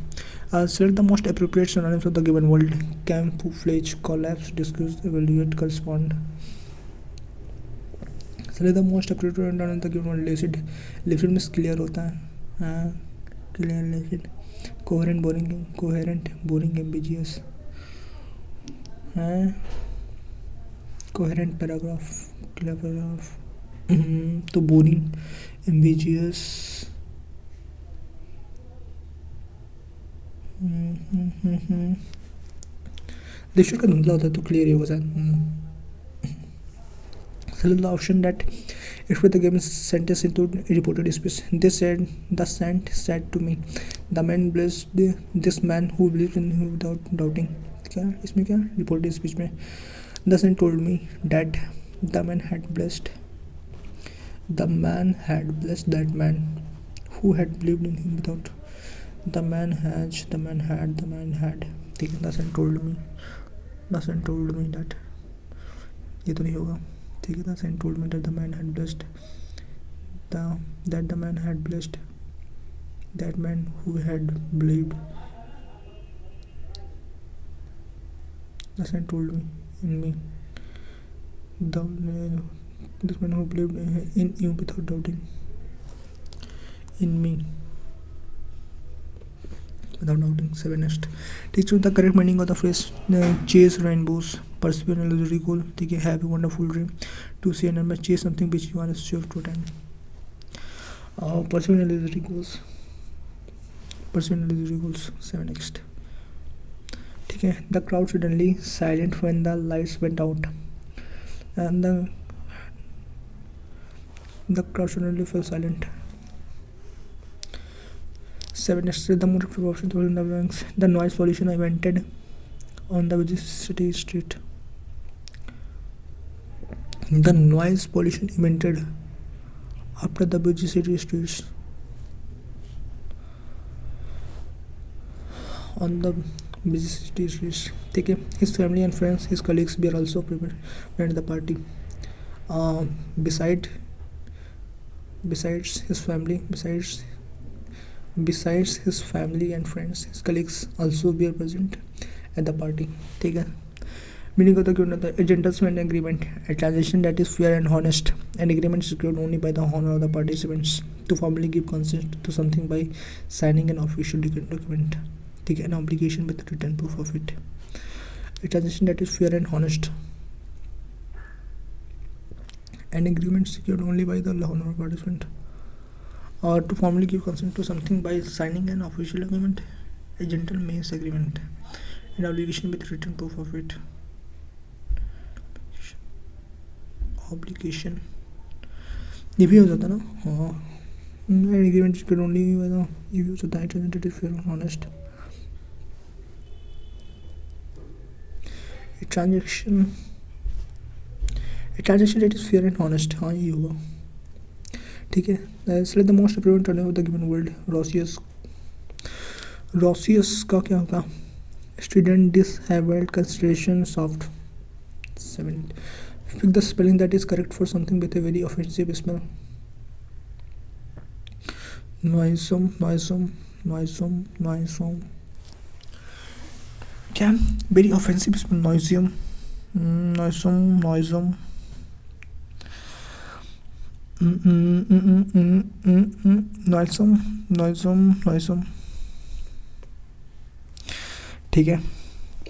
Select the most appropriate synonyms of the given word. Camouflage, collapse, discuss, evaluate, correspond. Select the most appropriate synonym of the given word. Lucid. Lucid means clear होता है. Clear, lucid. Coherent, boring, ambiguous. Coherent paragraph, clear paragraph. तो boring, ambiguous. List का धुंधला होता है तो clear ही होगा sir. Select the option that express the given sentence into reported speech. They said, the saint said to me, the man blessed this man who believed in him without doubting. क्या इसमें क्या reported speech में? The saint told me that the man had blessed that man who had believed in him without. The man had. ठीक है. The saint told me that. ये तो नहीं होगा. ठीक है. The saint told me that the man had blessed that man who had believed. The saint told me in me this man who believed in you without doubting. In me without doubting. 7 next. Teach you the correct meaning of the phrase chase rainbows. pursue an illusory goal, ठीक है, have a wonderful dream, to see an image, chase something which you are sure to attain. Pursue an illusory goals, pursue an illusory goals. 7 next, ठीक है. The crowd suddenly silent when the lights went out, and the crowd suddenly fell silent. 7 next, the motor option told in the banks, the noise pollution invented on the busy city street. The noise pollution invented after the busy city streets. On the busy city streets, ठीक है. His family and friends, his colleagues were also prepared at the party. Besides his family and friends, his colleagues also were present at the party, ठीक है. Meaning होता क्या होता है? A gentleman's agreement, a transaction that is fair and honest. An agreement is secured only by the honor of the participants to formally give consent to something by signing an official document, ठीक है. An obligation with written proof of it. A transaction that is fair and honest. An agreement secured only by the honor of participant, or to formally give consent to something by signing an official document, a gentleman's agreement. An obligation with written proof of it. Obligation ये भी हो जाता ना. हाँ, an agreement secured only by the, ये भी हो जाता है. Transaction that is fair and honest. A transaction that is fair and honest. हाँ, ये होगा, ठीक है. Select the most appropriate turn of the given word. Raucous का क्या होगा? Student disabled consideration soft. 7. Pick the spelling that is correct for something with a very offensive smell. Noisome. क्या? Very offensive smell. Noisome. Noisome. ठीक है.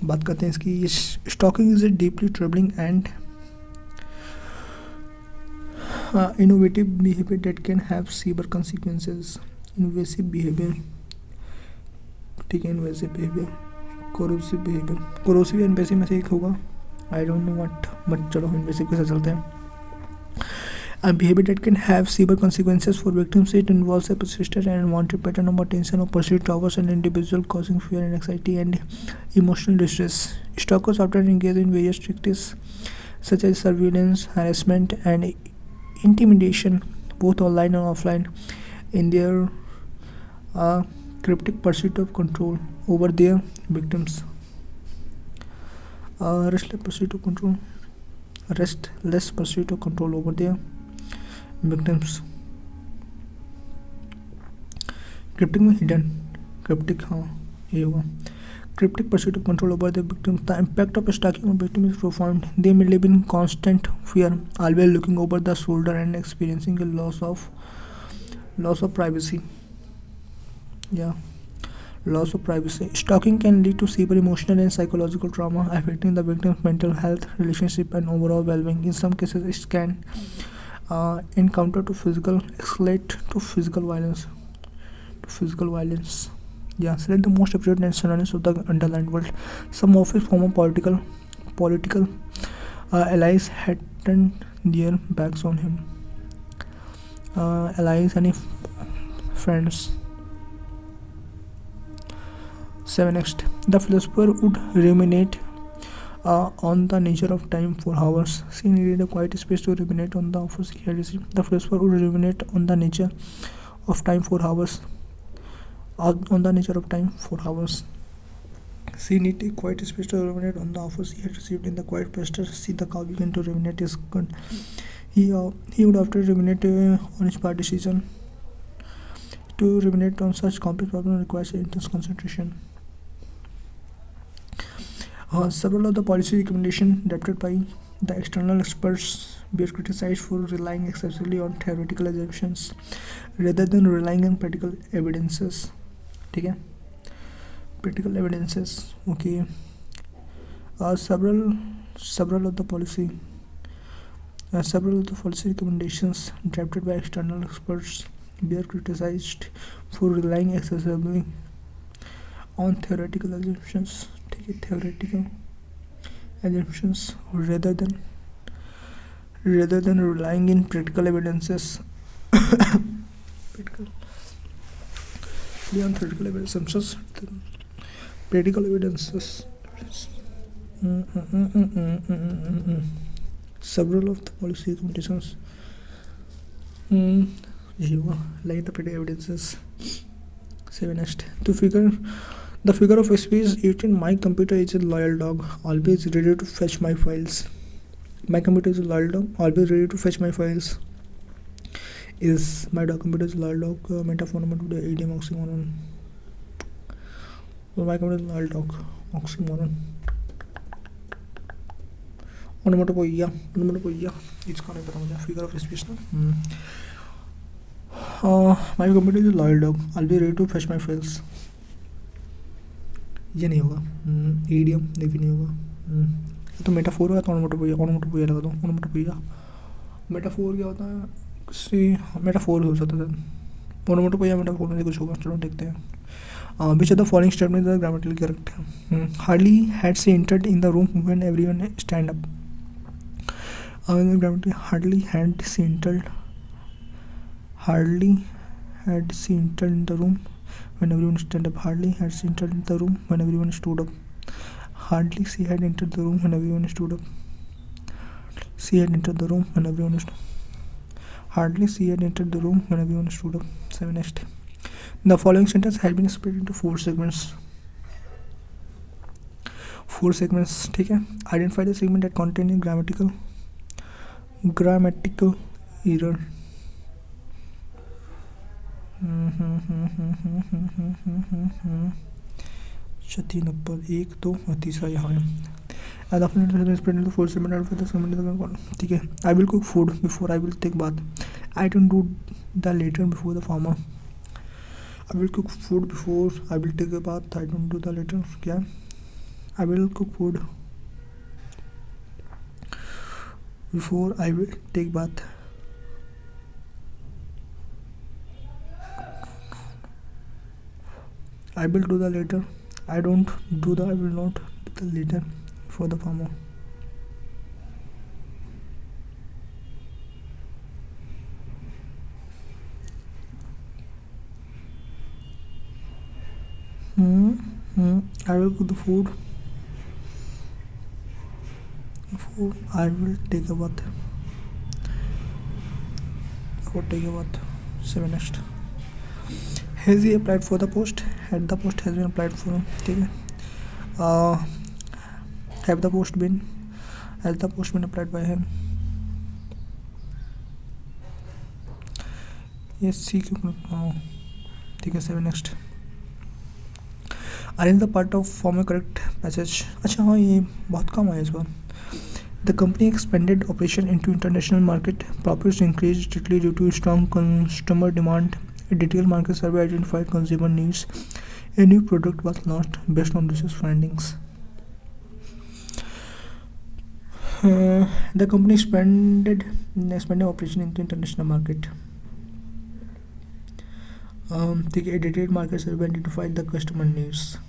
बात करते हैं इसकी. Stalking is a deeply troubling and innovative behavior that can have severe consequences. Invasive behavior, ठीक है. Invasive behavior, corrosive behavior. Corrosive and invasive में से एक होगा. I don't know what, but चलो invasive के साथ चलते हैं. A behavior that can have severe consequences for victims. It involves a persistent and unwanted pattern of attention or pursuit towards an individual, causing fear and anxiety and emotional distress. Stalkers often engage in various tactics such as surveillance, harassment, and intimidation, both online and offline, in their cryptic pursuit of control over their victims. Restless pursuit of control over their victims. Cryptic में hidden, cryptic, हाँ ये होगा. Cryptic pursuit of control over the victims. The impact of stalking on victims is profound. They may live in constant fear, always looking over the shoulder and experiencing a loss of privacy. Yeah, loss of privacy. Stalking can lead to severe emotional and psychological trauma, affecting the victim's mental health, relationship, and overall well-being. In some cases, it can escalate to physical violence. Yeah, select the most appropriate and synonyms of the underlined word. Some of his former political allies had turned their backs on him. Allies, any friends. 7 next. The philosopher would ruminate on the nature of time for hours. She needed a quiet space to ruminate on the offers he had received. The philosopher would ruminate on the nature of time for hours. She needed a quiet space to ruminate on the offers he had received. In the quiet pasture, see the cow began to ruminate his gun. He would often ruminate on his part decision. To ruminate on such complex problems requires intense concentration. Several of the policy recommendations adopted by the external experts were criticized for relying excessively on theoretical assumptions rather than relying on practical evidences. ठीक है, practical evidences. Okay. Several Several of the policy recommendations drafted by external experts were criticized for relying excessively on theoretical assumptions. ठीक है, theoretical assumptions rather than relying in practical evidences. Beyond theoretical assumptions, practical evidences. Several of the policy recommendations यही हुआ, like the practical evidences. 7 next. The figure of speech eating my computer is a loyal dog, always ready to fetch my files. My computer is a loyal dog, always ready to fetch my files. Is my dog computer is a loyal dog metaphor number 2 idiom oxymoron. So my computer is a loyal dog oxymoron. Onomatopoeia. इसका नहीं पता मुझे. Figure of speech ना. My computer is a loyal dog, always ready to fetch my files. ये नहीं होगा. Idiom ये भी नहीं होगा. तो मेटाफोर होगा तो ओनोमोटोपोइया लगा दो. ओनोमोटोपोइया मेटाफोर क्या होता है? मेटाफोर हो सकता है. ओनोमोटोपोइया मेटाफोर में कुछ होगा. चलो देखते हैं. Which of the following statements are grammatically correct? Hardly had she entered in the room when everyone stand up. Hardly had she entered in the room when everyone stand up. Hardly had she entered in the room when everyone stood up. Hardly she had entered the room when everyone stood up. She had entered the room when everyone stood up. Hardly she had entered the room when everyone stood up. 7 next. The following sentence has been split into 4 segments. 4 segments, ठीक है. Identify the segment that contain grammatical error. तीन ऊपर 1 2 और तीसरा यहाँ है. ठीक है. I will cook food before I will take bath. I don't do the latter before the former. I will cook food before I will take a bath. I don't do the latter. क्या? I will cook food before I will take bath. I will do the latter. I don't do the I will not do the latter for the former. I will cook the food before I will take a bath. 7 next. Has he applied for the post? Had the post has been applied for. ठीक है. Has the post been applied by him? Yes, see ठीक है. 7 next. Arrange the part of form a correct passage. अच्छा हाँ, ये बहुत कम है इस बार. The company expanded operation into international market. Profits increased strictly due to strong customer demand. A detailed market survey identified consumer needs. A new product was launched based on research findings. The company expanded operation into international market. A detailed market survey identified the customer needs.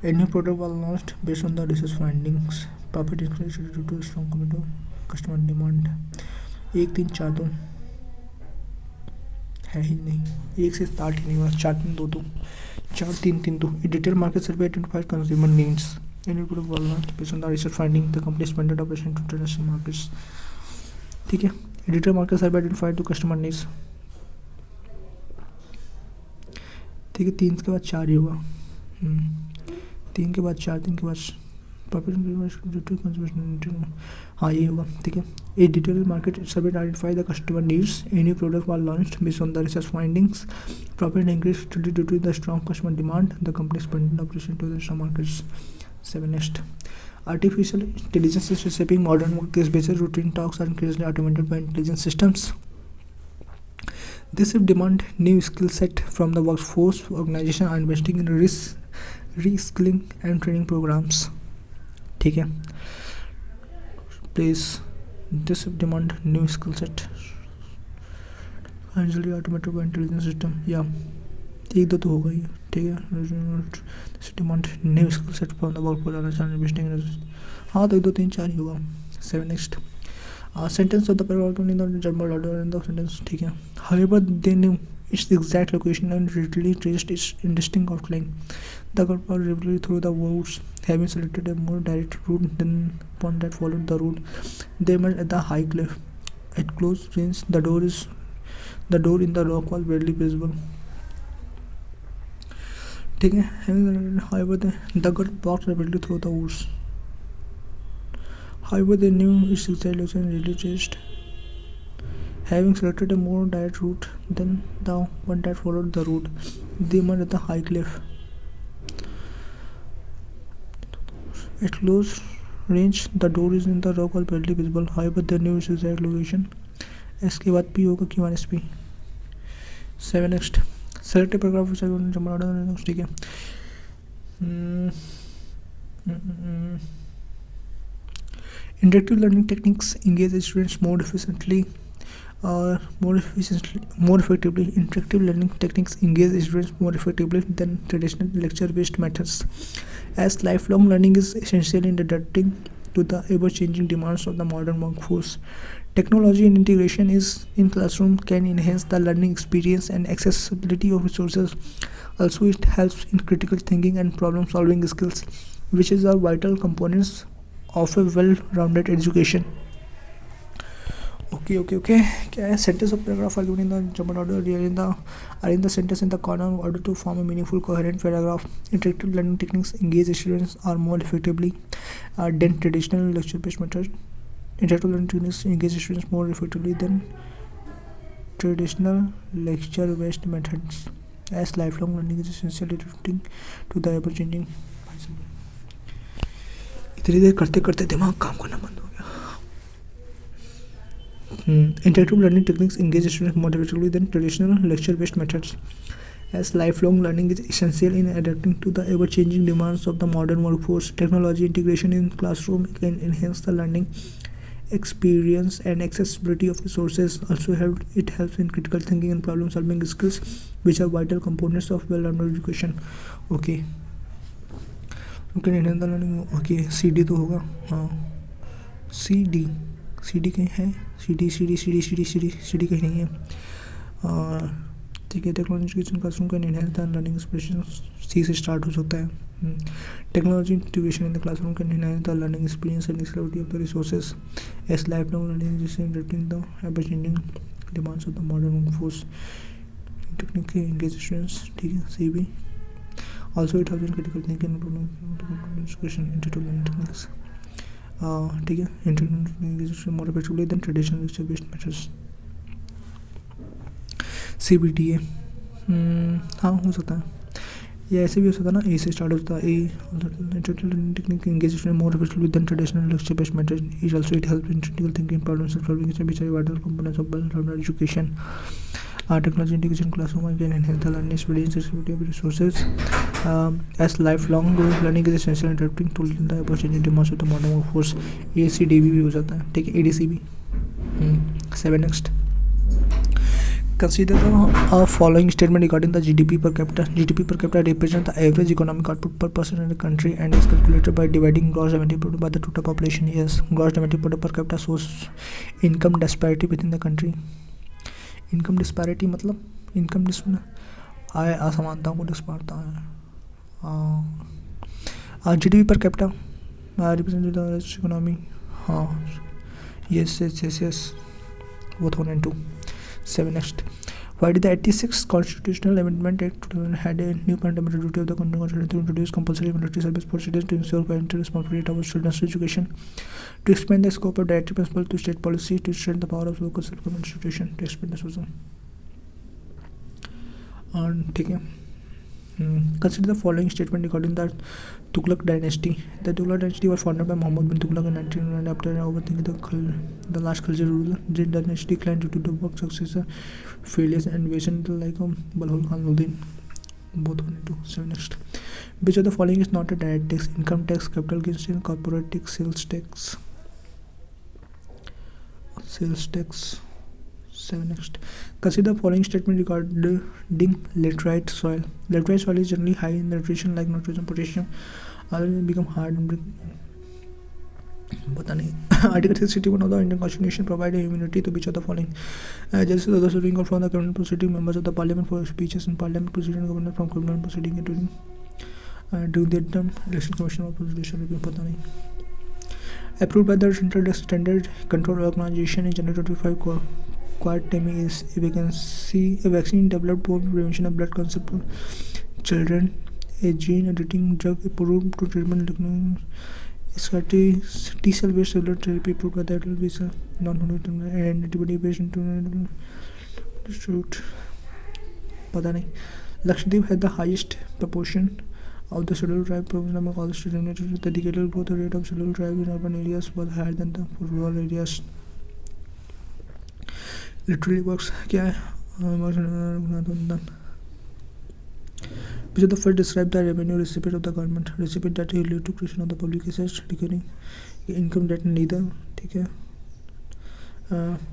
A new product was launched based on the research findings. Profit increased due to strong customer demand. 1 3 4 2 है ही नहीं. 1 से start ही नहीं हुआ. 4 3 2 2 4 3 3 2. A detailed market survey identified consumer needs. A new product was launched based on the research finding. The company expanded operation to international markets. ठीक है. A detailed market survey identified the customer needs. ठीक है. 3 के बाद 4 ही होगा. 3 के बाद 4 3 के बाद हाँ ये होगा. ठीक है. A detailed market survey identified the customer needs. A new product was launched based on the research findings. Profit increased due to the strong customer demand. The company expanded operation to the international markets. 7 next. Artificial intelligence is reshaping modern workplace. Routine tasks are increasingly automated by intelligent systems. This demand new skill set from the workforce. Organizations are investing in reskilling and training programs. ठीक है. Please this demand new skill set एंजली automatic intelligence system. या एक दो तो होगा ही. ठीक है. Demand new skill set from the work for investing. हाँ तो एक दो तीन चार ही होगा. 7 next. Sentence of the paragraph in the general order in the sentence. ठीक है. However, they knew its exact location and readily traced its indistinct outline. The group were repeatedly through the woods, having selected a more direct route than one that followed the route. They emerged at the high cliff. At close range, the door in the rock was barely visible. ठीक है. However, the group walked rapidly through the woods. However, they knew its exact location and really traced, having selected a more direct route than the one that followed the route. They emerged at the high cliff. At close range, the door is in the rock was barely visible. However, they knew its exact location. इसके बाद P होगा Q minus P. 7 next. Select a paragraph which I want to jump out of the. ठीक है. Interactive learning techniques engage students more effectively. Interactive learning techniques engage students more effectively than traditional lecture-based methods, as lifelong learning is essential in adapting to the ever-changing demands of the modern workforce. Technology and integration in classroom can enhance the learning experience and accessibility of resources. Also, it helps in critical thinking and problem-solving skills, which is a vital components of a well-rounded education. Okay. क्या है? Sentence of paragraph are given in the jumbled order. Arrange the sentence in the corner in order to form a meaningful, coherent paragraph. Interactive learning techniques engage students are more effectively than traditional lecture-based methods. Interactive learning techniques engage students more effectively than traditional lecture-based methods, as lifelong learning is essential in adapting to the ever-changing. इतनी देर करते करते दिमाग काम करना बंद हो गया. Interactive learning techniques engage students more effectively than traditional lecture-based methods, as lifelong learning is essential in adapting to the ever-changing demands of the modern workforce. Technology integration in classroom can enhance the learning experience and accessibility of resources. Also, it helps in critical thinking and problem-solving skills, which are vital components of well-rounded education. Okay. Okay. CD तो होगा. हाँ. CD कहीं है? CD कहीं नहीं है. ठीक है. टेक्नोलॉजी क्लासरूम का enhance the learning experience. C से स्टार्ट हो सकता है. Technology integration in the classroom can enhance the learning experience and accessibility of the resources, as life long learning is adapting the ever changing demands of the modern workforce. Technique के engage students. ठीक है. CB. Also, it helps in critical thinking and problem discussion. Interactive learning techniques. ठीक है. Interactive learning is more effectively than traditional lecture-based methods. CBTA. हाँ हो सकता है. या ऐसे भी हो सकता है ना. A से स्टार्ट होता है. Interactive learning technique engages more effectively than traditional lecture-based methods. It helps in critical thinking, problem solving, which are vital components of well-rounded education. Technology integration classroom can enhance the learning experience and accessibility of resources, as lifelong learning is essential in adapting to the ever-changing demands of the modern workforce. ACDB भी हो जाता है. ठीक है. ADCB. 7 next. Consider the following statement regarding the GDP per capita. GDP per capita represents the average economic output per person in the country and is calculated by dividing gross domestic product by the total population. Yes, gross domestic product per capita shows income disparity within the country. Income disparity मतलब income आय असमानताओं को डिस्पारता है. GDP per capita represented economy. हाँ. Yes वो 2002. 7 next. Why did the 86th Constitutional Amendment Act 2000 had a new fundamental duty of the country constitution to introduce compulsory military service for citizens to ensure parental responsibility towards children's education, to expand the scope of directive principle to state policy, to strengthen the power of local self-government institution, to expand the social. ठीक है. Consider the following statement regarding the Tughlaq dynasty. The Tughlaq dynasty was founded by Muhammad bin Tughlaq in 1909 after overthinking the last Khalji ruler. The dynasty declined due to the work successor failures and invasion like Balhul Khan Nuddin. both 1 and 2. 7 next. Which of the following is not a direct tax? Income tax, capital gains tax, corporate tax, sales tax. Sales tax. 7 next. Consider the following statement regarding laterite soil. Laterite soil is generally high in nutrition like nitrogen, potassium. Other than become hard and पता नहीं. Article 661 of the Indian Constitution provide immunity to which of the following? Judges of the Supreme Court from the criminal proceeding, members of the Parliament for speeches in Parliament proceeding, governor from criminal proceeding during their term, Election Commission of Judicial Review. पता नहीं. Approved by the Central Standard Control Organization in January 25, Quatemi is a vaccine developed for prevention of blood cancer for children. A gene editing drug approved to treatment T-cell based cellular therapy approved by the visa non-human and antibody based into shoot. पता नहीं. Lakshadweep had the highest proportion of the scheduled tribe program of all the students. The decadal growth rate of scheduled tribe in urban areas was higher than the rural areas. Literally works. क्या है? Which of the first describe the revenue recipient of the government? Recipient that relate to creation of the public assets, recurring income that neither. ठीक है.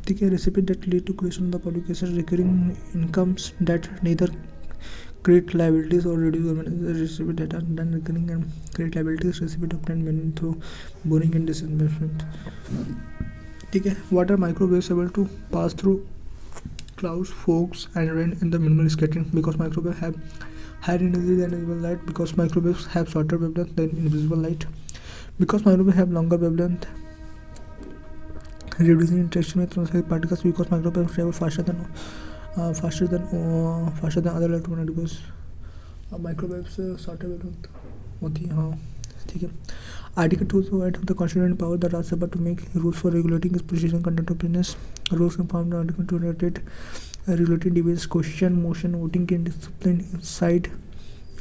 ठीक है. Recipient that lead to creation of the public assets, recurring incomes that neither create liabilities or reduce government. Recipient that are done recurring and create liabilities. Recipient obtain money through borrowing and disinvestment. ठीक है. What are microwaves able to pass through clouds, fogs, and rain in the minimal scattering? Because microwaves have higher energy than visible light. Because microwaves have shorter wavelength than invisible light. Because microwaves have longer wavelength, reducing interaction with atmospheric particles. Because microwaves travel faster than other electromagnetic waves. Microwaves shorter wavelength होती है. हाँ ठीक है. Article 208 of the Constitution power the Rajya Sabha to make rules for regulating its precision content of business. Rules confirmed in Article 208 regulating debates, question, motion, voting can discipline inside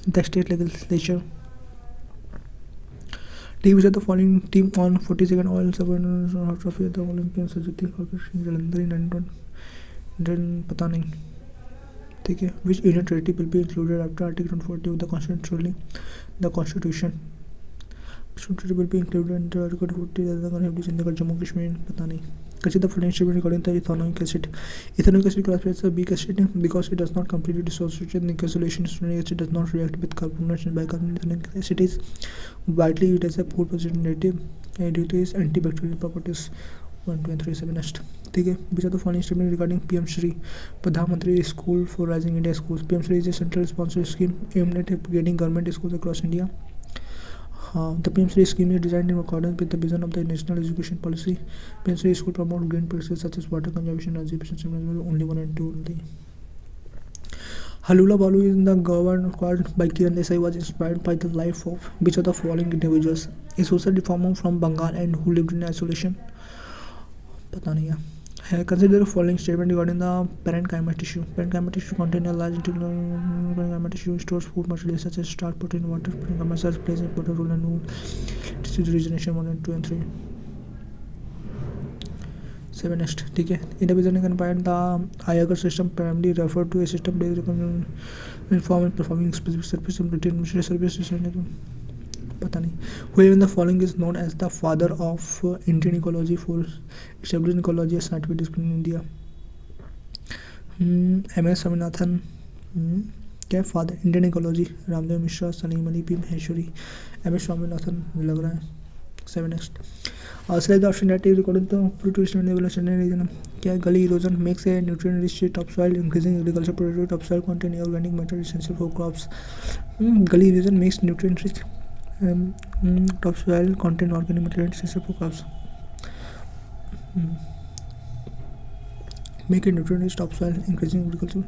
the state legislature. Which of the following team on 42nd oil out of the Olympian Society Corporation Jalandhar in 19 पता नहीं. ठीक है. Which Indian treaty will be included after Article 140 of the Constitution? The Constitution. Treaty will be included in Article 40 of the Constitution. Jammu Kashmir पता नहीं. Consider the following statement regarding the ethanoic acid. Ethanoic acid classifies as a weak acid because it does not completely dissociate in glycosylation. Ethanoic acid does not react with carbonation. Bicarbonate ethanoic acid is widely used as a food preservative and due to its antibacterial properties. 1, 2, and 3, 7 next. ठीक है. Which of the following statement regarding PM Shri Pradhan Mantri School for Rising India Schools? PM Shri is a central sponsored scheme aimed at upgrading government schools across India. The PM Shri scheme is designed in accordance with the vision of the national education policy. PM Shri school promote green practices such as water conservation, energy efficiency management. Only 1 and 2 only. Halula Balu in the government acquired by Kiran Desai was inspired by the life of which of the following individuals? A social reformer from Bengal and who lived in isolation. पता नहीं है. Consider the following statement regarding the parenchyma tissue. Parenchyma tissue contains a large parenchyma tissue stores food materials such as starch, protein, water. Parenchyma cells plays an important role in tissue regeneration. 1 and 2 and 3. 7 next. ठीक है. In the vision combined the Iyengar system primarily referred to a system based on informing performing specific service and administrative services. पता नहीं. Whoever in the following is known as the father of Indian ecology for establishing ecology as scientific discipline in India? M.S. Swaminathan. क्या father Indian ecology? Ramdev Mishra, Salim Ali, P Maheshwari. M.S. Swaminathan लग रहा है. 7 next. Select the option that is according to Pluto region. क्या gully erosion makes a nutrient-rich topsoil, increasing agricultural productivity. Topsoil contain organic matter essential for crops. Gully erosion makes nutrient-rich topsoil contain organic matter essential for crops. Make a nutrient-rich topsoil, increasing agriculture.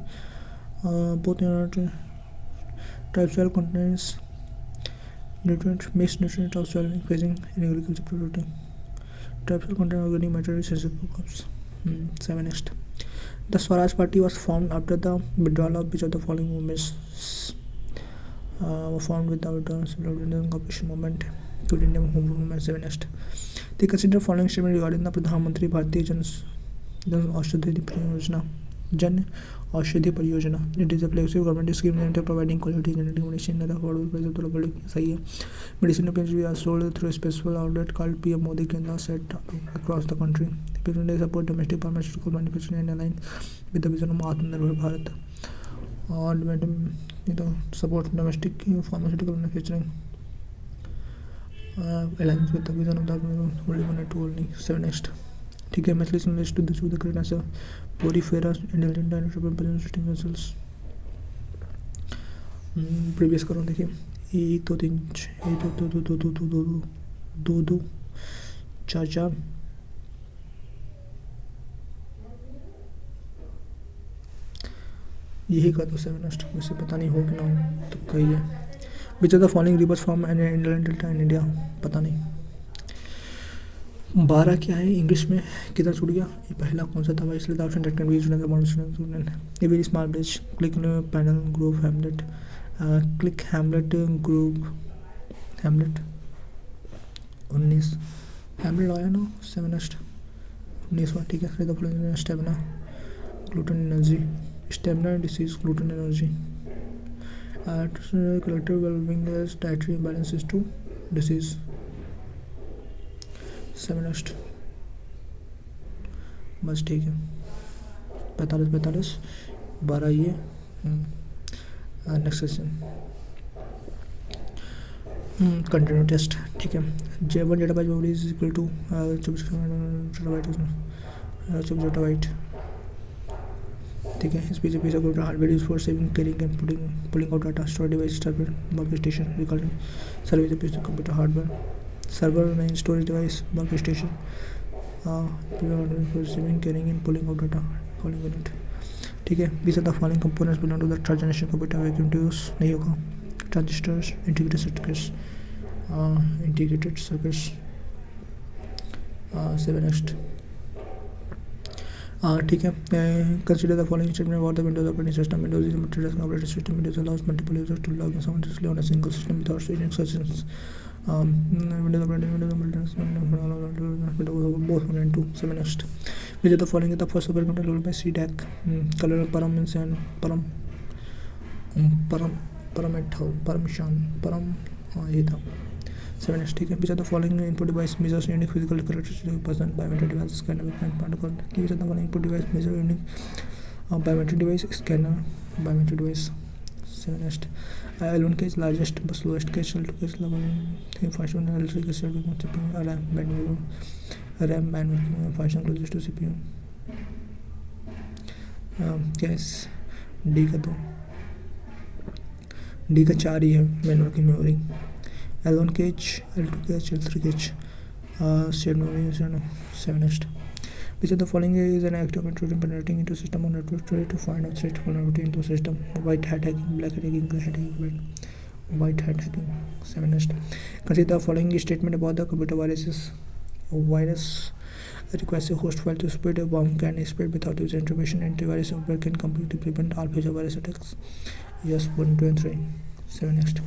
Both topsoil contains makes nutrient topsoil, increasing in agriculture productivity. Topsoil contain organic matter essential for crops. 7 next. The Swaraj Party was formed after the withdrawal of which of the following movements? Formed with the withdrawal of the Indian Cooperation Movement to the Indian Home Rule Movement. 7 next. They consider following statement regarding the Pradhan Mantri Bharatiya Jan Aushadhi Yojana. Jan Aushadhi Pariyojana, it is a flexible government scheme and providing quality genetic medicine at affordable price तो बड़ी सही है। Medicine भी are sold through specific outlet called PM Modi Kendra set across the country. PM support domestic pharmaceutical manufacturing and align with the vision of Atmanirbhar Bharat और support domestic pharmaceutical manufacturing aligns with the vision of the only one to only 7 next। ठीक है, मैथली similar to this with the correct answer porifera intelligent dinosaur इंपेलियन system vessels. Previous करो, देखिए 1 2 3 1 2 2 2 2 2 2 2 2 4 4 यही का तो 7 नेक्स्ट, वैसे पता नहीं हो कि ना हो तो कही है। Which are the following rivers from an Indian delta in India, पता नहीं। 12 क्या है इंग्लिश में, किधर छूट गया, ये पहला कौन सा था भाई, इसलिए option that can be used in the model student. A very small bridge, click panel group Hamlet, click Hamlet group Hamlet 19 Hamlet आया ना 7 नेक्स्ट 19वां। ठीक है, the following stamina gluten energy, stamina disease gluten energy, collective well-being as dietary imbalances to disease 7 next। बस ठीक है, 45 12 ये next question continue test. ठीक है, J1 zettabyte memory is equal to 24 zettabyte. ठीक है, speech piece of hardware use for saving carrying and pulling out data, store device server work station recording service piece of computer hardware server में storage device work station for saving carrying and pulling out data calling unit. ठीक है, these are the following components belong to the third generation computer vacuum tubes नहीं होगा, transistors integrated circuits 7 next. ठीक है, consider the following statement about the Windows operating system. Windows is a multitasking operating system, Windows allows multiple users to log in simultaneously on a single system without switching instructions. Windows operating Windows both 1 and 2 7 next। which of the following is the first supercomputer developed by CDAC? color param and param ये था 7 next। ठीक है, which of the following input device measures unique physical characteristics of a person? biometric device, scanner, and protocol। which of the following input device measure unique biometric device, scanner, biometric device 7 next। L1 case largest but slowest case, L2 case level fast one, L3 case CPU, RAM bandwidth function closest to CPU। Case D का 4 ही है main working memory. L1 केच, L2 केच, L3 केच shared memory 7 next। which of the following is an active intrusion penetrating into system or network to find out threat vulnerability into system? white hat hacking, black hat hacking, grey hat hacking, white hat hacking 7 next। consider the following statement about the computer viruses। a virus requires a host file to spread a bomb can spread without user intervention, antivirus software can completely prevent all future virus attacks। yes 1 2 and 3 7 next।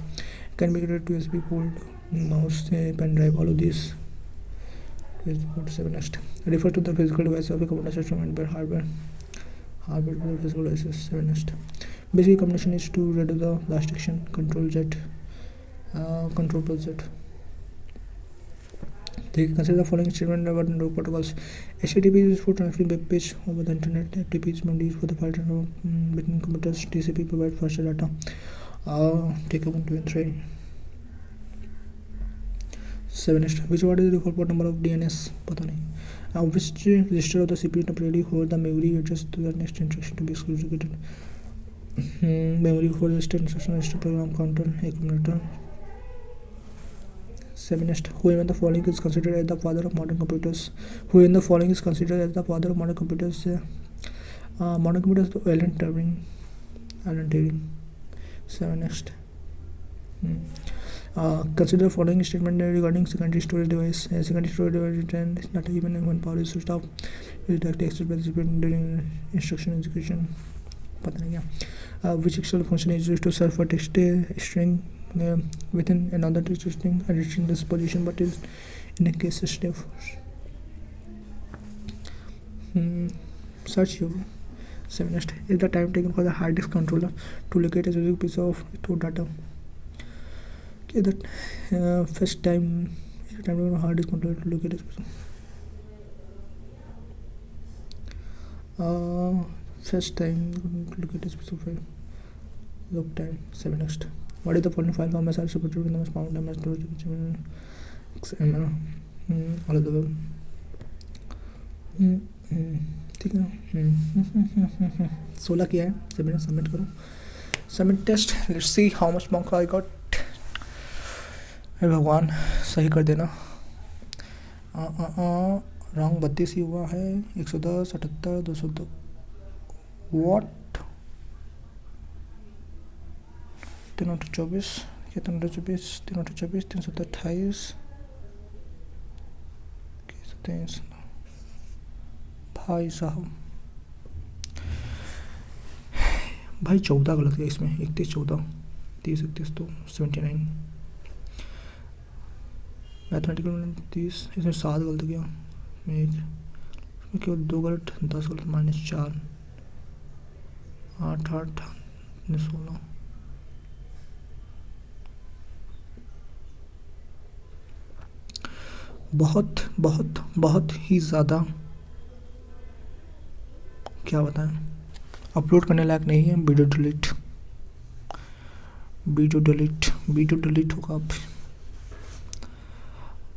can be connected to USB port, mouse, pen drive, all of these 7 next। refer to the physical device of a computer system and by hardware for physical devices 7 next। basic combination is to reduce the last action control Z control plus Z। consider the following statement about network protocols। HTTP is for transferring web page over the internet, FTP is mainly used for the file transfer between computers, TCP provides faster data। take 1 2 and 3 7 next। which what is the default port number of DNS, पता नहीं। which register of the CPU temporarily hold the memory address to the next instruction to be executed। memory for register instruction register program counter accumulator 7 next। who in the following is considered as the father of modern computers? who in the following is considered as the father of modern computers? modern computers to Alan Turing 7 next। consider the following statement regarding secondary storage device। secondary storage device is not even when power is switched off, it is directly accessed by the CPU during instruction execution, पता नहीं क्या। which external function is used to search for text string within another text string addition this position but is in a case sensitive। search 7 next is the time taken for the hard disk controller to locate a specific piece of stored data. Okay, that first time is the time taken for hard disk controller to locate a specific first time to locate a specific look time 7 next. What is the following file formats are supported with the most pound time storage XML all of the web. ठीक है 16 किया है 7 submit करो submit test let's see how much marks I got हे भगवान सही कर देना रॉन्ग 32 ही हुआ है 110 78 202 व्हाट 324 324 324 328 भाई साहब भाई 14 गलत गया इसमें 31 14 30 31 तो 79 मैथमेटिकल 30 इसमें 7 गलत गया इसमें केवल 2 गलत 10 गलत -4 8 8 16 बहुत बहुत बहुत ही ज़्यादा क्या बताएं अपलोड करने लायक नहीं है वीडियो डिलीट होगा अब